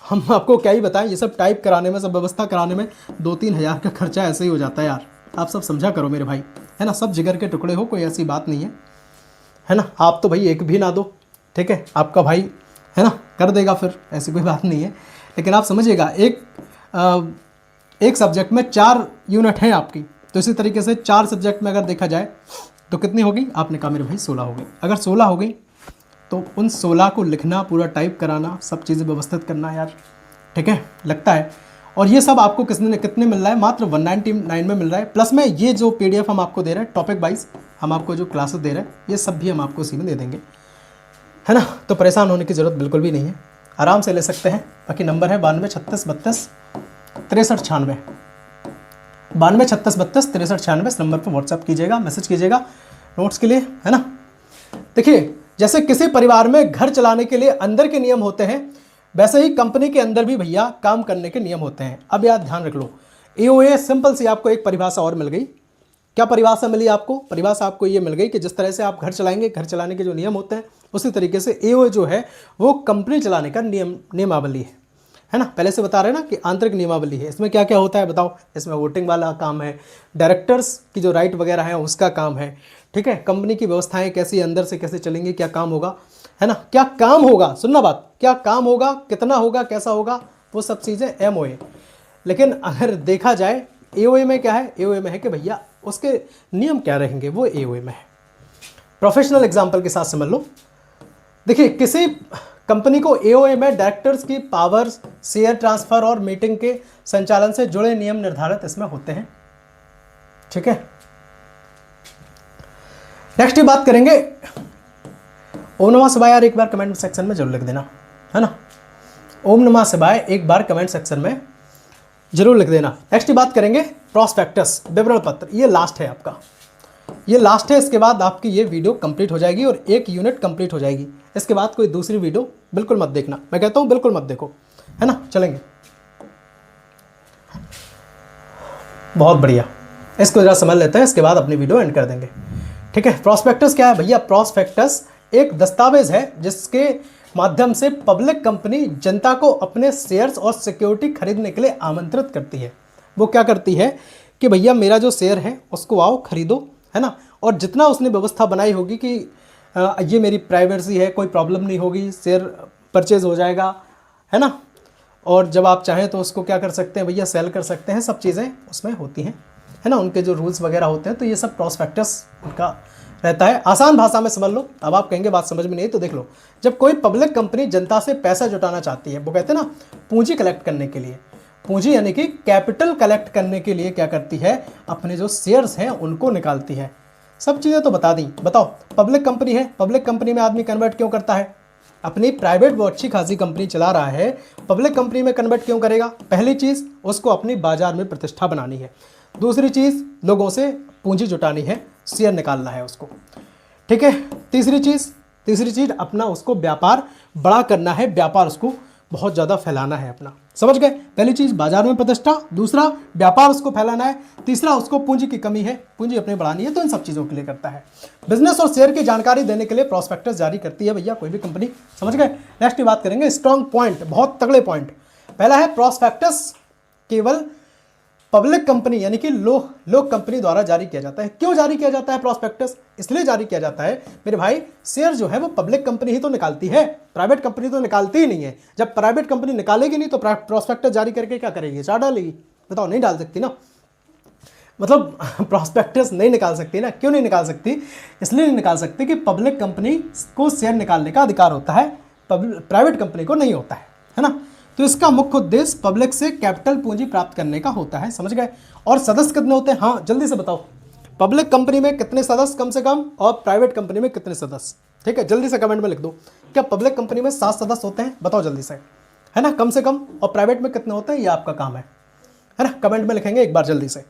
हम आपको क्या ही बताएं, ये सब टाइप कराने में, सब व्यवस्था कराने में 2-3 हज़ार का खर्चा ऐसे ही हो जाता है यार, आप सब समझा करो मेरे भाई, है ना। सब जिगर के टुकड़े हो, कोई ऐसी बात नहीं है ना। आप तो भाई एक भी ना दो, ठीक है, आपका भाई है ना कर देगा, फिर ऐसी कोई बात नहीं है। लेकिन आप समझिएगा, एक सब्जेक्ट में 4 यूनिट हैं आपकी, तो इसी तरीके से 4 सब्जेक्ट में अगर देखा जाए तो कितनी होगी? आपने कहा मेरे भाई 16 हो गई। अगर 16 हो गई तो उन 16 को लिखना, पूरा टाइप कराना, सब चीज़ें व्यवस्थित करना यार, ठीक है, लगता है। और ये सब आपको कितने मिल रहा है? मात्र 199 में मिल रहा है। प्लस में ये जो PDF हम आपको दे रहे हैं, टॉपिक वाइज हम आपको जो क्लासेस दे रहे हैं, ये सब भी हम आपको उसी में दे देंगे, है ना। तो परेशान होने की ज़रूरत बिल्कुल भी नहीं है, आराम से ले सकते हैं। बाकी नंबर है 92 36 32 63 96, 92 36 32 63 96। इस नंबर पर व्हाट्सएप कीजिएगा, मैसेज कीजिएगा नोट्स के लिए, है ना। देखिए, जैसे किसी परिवार में घर चलाने के लिए अंदर के नियम होते हैं, वैसे ही कंपनी के अंदर भी भैया काम करने के नियम होते हैं। अब यार ध्यान रख लो, AOA सिंपल सी आपको एक परिभाषा और मिल गई। क्या परिभाषा मिली आपको? परिभाषा आपको ये मिल गई कि जिस तरह से आप घर चलाएंगे, घर चलाने के जो नियम होते हैं, उसी तरीके से AOA जो है वो कंपनी चलाने का नियमावली है ना। पहले से बता रहे हैं ना कि आंतरिक नियमावली है। इसमें क्या क्या होता है बताओ? इसमें वोटिंग वाला काम है, डायरेक्टर्स की जो राइट वगैरह है उसका काम है, ठीक है। कंपनी की व्यवस्थाएं कैसी अंदर से कैसे चलेंगी, क्या काम होगा, है ना, क्या काम होगा, सुनना बात, क्या काम होगा, कितना होगा, कैसा होगा, वो सब चीज़ें MOA। लेकिन अगर देखा जाए AOA में क्या है? AOA में है कि भैया उसके नियम क्या रहेंगे, वो AOA में है। प्रोफेशनल एग्जाम्पल के साथ समझ लो। देखिए, किसी कंपनी को AOA में डायरेक्टर्स की पावर्स, शेयर ट्रांसफर और मीटिंग के संचालन से जुड़े नियम निर्धारित इसमें होते हैं, ठीक है। नेक्स्ट बात करेंगे ओम नमः शिवाय। यार एक बार कमेंट सेक्शन में जरूर लिख देना, है ना। ओम नमः शिवाय एक बार कमेंट सेक्शन में जरूर लिख देना। नेक्स्ट बात करेंगे प्रॉस्पेक्टस, विवरण पत्र। ये लास्ट है आपका, ये लास्ट है। इसके बाद आपकी ये वीडियो कंप्लीट हो जाएगी और एक यूनिट कंप्लीट हो जाएगी। इसके बाद कोई दूसरी वीडियो बिल्कुल मत देखना, मैं कहता हूँ बिल्कुल मत देखो, है ना। चलेंगे, बहुत बढ़िया। इसको जरा समझ लेते हैं, इसके बाद अपनी वीडियो एंड कर देंगे, ठीक है। प्रॉस्पेक्टस क्या है भैया? प्रॉस्पेक्टस एक दस्तावेज है जिसके माध्यम से पब्लिक कंपनी जनता को अपने शेयर्स और सिक्योरिटी खरीदने के लिए आमंत्रित करती है। वो क्या करती है कि भैया मेरा जो शेयर है उसको आओ खरीदो, है ना। और जितना उसने व्यवस्था बनाई होगी कि ये मेरी प्राइवेसी है, कोई प्रॉब्लम नहीं होगी, शेयर परचेज हो जाएगा, है ना। और जब आप चाहें तो उसको क्या कर सकते हैं भैया, सेल कर सकते हैं, सब चीज़ें उसमें होती हैं, है ना। उनके जो रूल्स वगैरह होते हैं, तो ये सब प्रॉस्पेक्टस उनका रहता है। आसान भाषा में समझ लो। अब आप कहेंगे बात समझ में नहीं, तो देख लो, जब कोई पब्लिक कंपनी जनता से पैसा जुटाना चाहती है, वो कहते हैं ना पूंजी कलेक्ट करने के लिए, पूंजी यानी कि कैपिटल कलेक्ट करने के लिए क्या करती है? अपने जो शेयर्स हैं उनको निकालती है। सब चीज़ें तो बता दी। बताओ, पब्लिक कंपनी है, पब्लिक कंपनी में आदमी कन्वर्ट क्यों करता है? अपनी प्राइवेट वो अच्छी खासी कंपनी चला रहा है, पब्लिक कंपनी में कन्वर्ट क्यों करेगा? पहली चीज़, उसको अपनी बाजार में प्रतिष्ठा बनानी है। दूसरी चीज़, लोगों से पूंजी जुटानी है, शेयर निकालना है उसको, ठीक है। तीसरी चीज़ अपना उसको व्यापार बड़ा करना है, व्यापार उसको बहुत ज़्यादा फैलाना है अपना। समझ गए? पहली चीज़ बाजार में प्रतिष्ठा, दूसरा व्यापार उसको फैलाना है, तीसरा उसको पूंजी की कमी है, पूंजी अपनी बढ़ानी है, तो इन सब चीज़ों के लिए करता है। बिजनेस और शेयर की जानकारी देने के लिए प्रॉस्पेक्टस जारी करती है भैया कोई भी कंपनी। समझ गए? नेक्स्ट की बात करेंगे, स्ट्रॉन्ग पॉइंट, बहुत तगड़े पॉइंट। पहला है प्रॉस्पेक्टस केवल पब्लिक कंपनी यानी कि लोग कंपनी द्वारा जारी किया जाता है। क्यों जारी किया जाता है प्रॉस्पेक्टस? इसलिए जारी किया जाता है मेरे भाई, शेयर जो है वो पब्लिक कंपनी ही तो निकालती है, प्राइवेट कंपनी तो निकालती ही नहीं है। जब प्राइवेट कंपनी निकालेगी नहीं तो प्रॉस्पेक्टस जारी करके क्या करेगी? चार डालेगी? बताओ, नहीं डाल सकती ना। मतलब प्रॉस्पेक्टस नहीं निकाल सकती ना। क्यों नहीं निकाल सकती? इसलिए नहीं निकाल सकती कि पब्लिक कंपनी को शेयर निकालने का अधिकार होता है, प्राइवेट कंपनी को नहीं होता है ना। तो इसका मुख्य उद्देश्य पब्लिक से कैपिटल पूंजी प्राप्त करने का होता है। समझ गए? और सदस्य कितने होते हैं? हाँ, जल्दी से बताओ, पब्लिक कंपनी में कितने सदस्य कम से कम, और प्राइवेट कंपनी में कितने सदस्य? ठीक है, जल्दी से कमेंट में लिख दो। क्या पब्लिक कंपनी में 7 सदस्य होते हैं? बताओ जल्दी से, है ना, कम से कम। और प्राइवेट में कितने होते हैं? ये आपका काम है ना, कमेंट में लिखेंगे एक बार जल्दी से।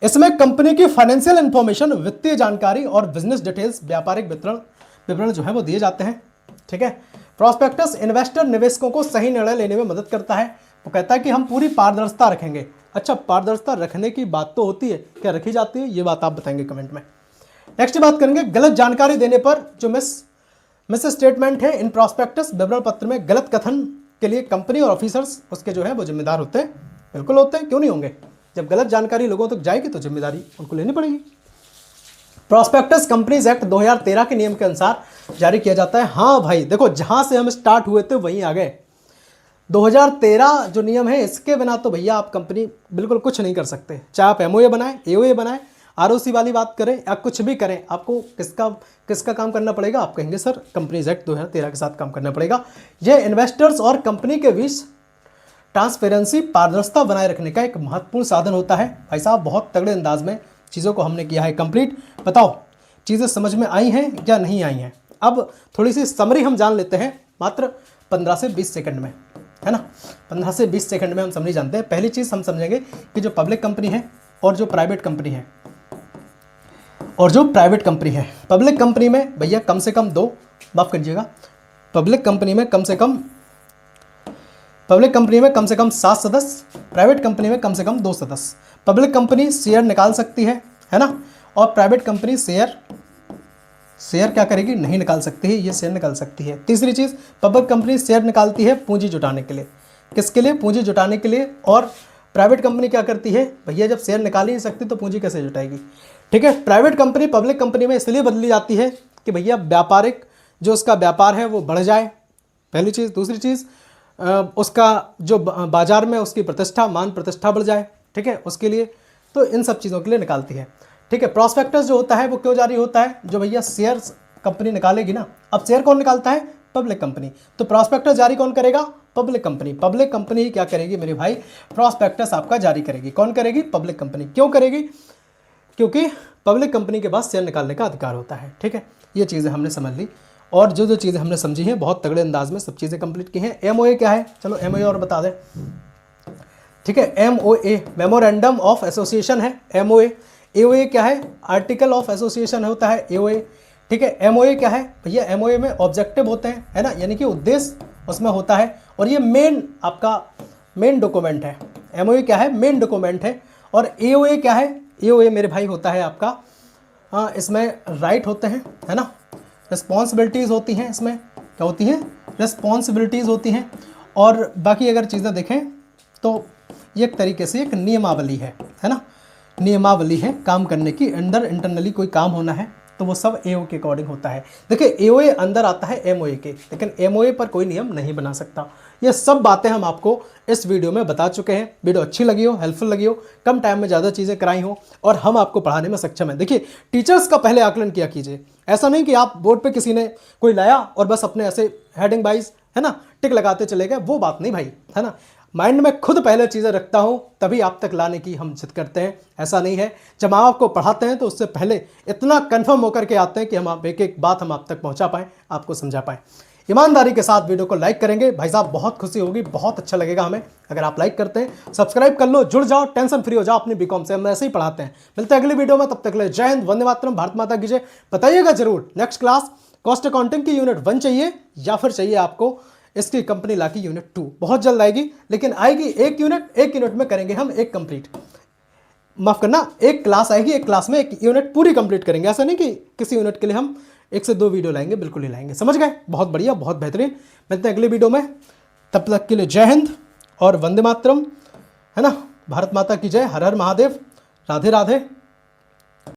इसमें कंपनी की फाइनेंशियल इंफॉर्मेशन, वित्तीय जानकारी और बिजनेस डिटेल्स, व्यापारिक विवरण जो है वो दिए जाते हैं। ठीक है। प्रॉस्पेक्टस इन्वेस्टर, निवेशकों को सही निर्णय लेने में मदद करता है। वो कहता है कि हम पूरी पारदर्शिता रखेंगे। अच्छा, पारदर्शिता रखने की बात तो होती है, क्या रखी जाती है? ये बात आप बताएंगे कमेंट में। नेक्स्ट बात करेंगे, गलत जानकारी देने पर जो मिस स्टेटमेंट है इन प्रॉस्पेक्टस विवरण पत्र में, गलत कथन के लिए कंपनी और ऑफिसर्स उसके जो है वो जिम्मेदार होते हैं। बिल्कुल होते हैं, क्यों नहीं होंगे? जब गलत जानकारी लोगों तक जाएगी तो जिम्मेदारी उनको लेनी पड़ेगी। प्रॉस्पेक्टस कंपनीज एक्ट 2013 के नियम के अनुसार जारी किया जाता है। हाँ भाई देखो, जहां से हम स्टार्ट हुए थे वहीं आ गए। 2013 जो नियम है, इसके बिना तो भैया आप कंपनी बिल्कुल कुछ नहीं कर सकते। चाहे आप एमओए बनाएं, एओए बनाएं, आरओसी वाली बात करें या कुछ भी करें, आपको किसका काम करना पड़ेगा? आप कहेंगे सर कंपनीज एक्ट 2013 के साथ काम करना पड़ेगा। यह इन्वेस्टर्स और कंपनी के बीच ट्रांसपेरेंसी, पारदर्शिता बनाए रखने का एक महत्वपूर्ण साधन होता है। भाई साहब बहुत तगड़े अंदाज में चीज़ों को हमने किया है कंप्लीट। बताओ चीज़ें समझ में आई हैं या नहीं आई हैं? अब थोड़ी सी समरी हम जान लेते हैं मात्र 15 से 20 सेकंड में, है ना। 15 से 20 सेकंड में हम समरी जानते हैं। पहली चीज़ हम समझेंगे कि जो पब्लिक कंपनी है और जो प्राइवेट कंपनी है, पब्लिक कंपनी में भैया कम से कम दो, माफ़ करिएगा, पब्लिक कंपनी में कम से कम 7 सदस्य, प्राइवेट कंपनी में कम से कम 2 सदस्य। पब्लिक कंपनी शेयर निकाल सकती है ना, और प्राइवेट कंपनी शेयर क्या करेगी? नहीं निकाल सकती है, ये शेयर निकाल सकती है। तीसरी चीज़, पब्लिक कंपनी शेयर निकालती है पूंजी जुटाने के लिए। किसके लिए? पूंजी जुटाने के लिए। और प्राइवेट कंपनी क्या करती है? भैया जब शेयर निकाल ही नहीं सकती तो पूंजी कैसे जुटाएगी? ठीक है। प्राइवेट कंपनी पब्लिक कंपनी में इसलिए बदली जाती है कि भैया व्यापारिक जो उसका व्यापार है वो बढ़ जाए, पहली चीज़। दूसरी चीज़, उसका जो बाजार में उसकी प्रतिष्ठा, मान प्रतिष्ठा बढ़ जाए, ठीक है, उसके लिए। तो इन सब चीज़ों के लिए निकालती है, ठीक है। प्रॉस्पेक्टस जो होता है वो क्यों जारी होता है? जो भैया शेयर्स कंपनी निकालेगी ना, अब शेयर कौन निकालता है? Public company. तो प्रॉस्पेक्टस जारी कौन करेगा? Public company. पब्लिक कंपनी ही क्या करेगी मेरे भाई? प्रॉस्पेक्टस आपका जारी करेगी। कौन करेगी? Public company. क्यों करेगी? क्योंकि पब्लिक कंपनी के पास शेयर निकालने का अधिकार होता है, ठीक है। ये चीज़ें हमने समझ ली, और जो चीज़ें हमने समझी हैं बहुत तगड़े अंदाज में सब चीज़ें कंप्लीट की हैं। एमओए क्या है? चलो एमओए और बता दें, ठीक है। एमओए मेमोरेंडम ऑफ एसोसिएशन है एमओए। एओए क्या है? आर्टिकल ऑफ एसोसिएशन होता है एओए, ठीक है। एमओए क्या है भैया? एमओए में ऑब्जेक्टिव होते हैं, है ना, यानी कि उद्देश्य उसमें होता है, और ये मेन डॉक्यूमेंट है। एमओए क्या है? मेन डॉक्यूमेंट है। और एओए क्या है? एओए मेरे भाई होता है आपका, इसमें राइट होते हैं, है ना, रिस्पॉन्सिबिलिटीज़ होती हैं। इसमें क्या होती हैं? रिस्पॉन्सिबिलिटीज़ होती हैं। और बाकी अगर चीज़ें देखें तो ये एक तरीके से एक नियमावली है ना, नियमावली है काम करने की। अंदर इंटरनली कोई काम होना है तो वो सब एओ के अकॉर्डिंग होता है। देखिए एओए अंदर आता है एमओए के, लेकिन एमओए पर कोई नियम नहीं बना सकता। ये सब बातें हम आपको इस वीडियो में बता चुके हैं। वीडियो अच्छी लगी हो, हेल्पफुल लगी हो, कम टाइम में ज़्यादा चीज़ें कराई हो, और हम आपको पढ़ाने में सक्षम हैं। देखिए टीचर्स का पहले आकलन किया कीजिए। ऐसा नहीं कि आप बोर्ड पे किसी ने कोई लाया और बस अपने ऐसे हेडिंग वाइज, है ना, टिक लगाते चले गए, वो बात नहीं भाई, है ना। माइंड में खुद पहले चीज़ें रखता हूँ तभी आप तक लाने की हम जिद करते हैं। ऐसा नहीं है, जब हम आपको पढ़ाते हैं तो उससे पहले इतना कन्फर्म होकर के आते हैं कि हम एक एक बात हम आप तक पहुँचा पाएँ, आपको समझा पाएँ। ईमानदारी के साथ वीडियो को लाइक करेंगे भाई साहब, बहुत खुशी होगी, बहुत अच्छा लगेगा हमें अगर आप लाइक करते हैं। सब्सक्राइब कर लो, जुड़ जाओ, टेंशन फ्री हो जाओ अपनी बीकॉम से, हम ऐसे ही पढ़ाते हैं। मिलते हैं अगली वीडियो में, तब तक ले जय हिंद, वंदे मातरम, भारत माता की जय। बताइएगा जरूर नेक्स्ट क्लास कॉस्ट अकाउंटिंग की यूनिट 1 चाहिए या फिर चाहिए आपको इसकी कंपनी ला की यूनिट 2। बहुत जल्द आएगी, लेकिन आएगी एक यूनिट में करेंगे हम एक कंप्लीट, माफ करना, एक क्लास आएगी, एक क्लास में एक यूनिट पूरी कंप्लीट करेंगे। ऐसा नहीं कि किसी यूनिट के लिए हम 1 से 2 वीडियो लाएंगे, बिल्कुल ही लाएंगे। समझ गए? बहुत बढ़िया, बहुत बेहतरीन। मिलते हैं अगली वीडियो में, तब तक के लिए जय हिंद और वंदे मातरम, है ना, भारत माता की जय, हर हर महादेव, राधे राधे।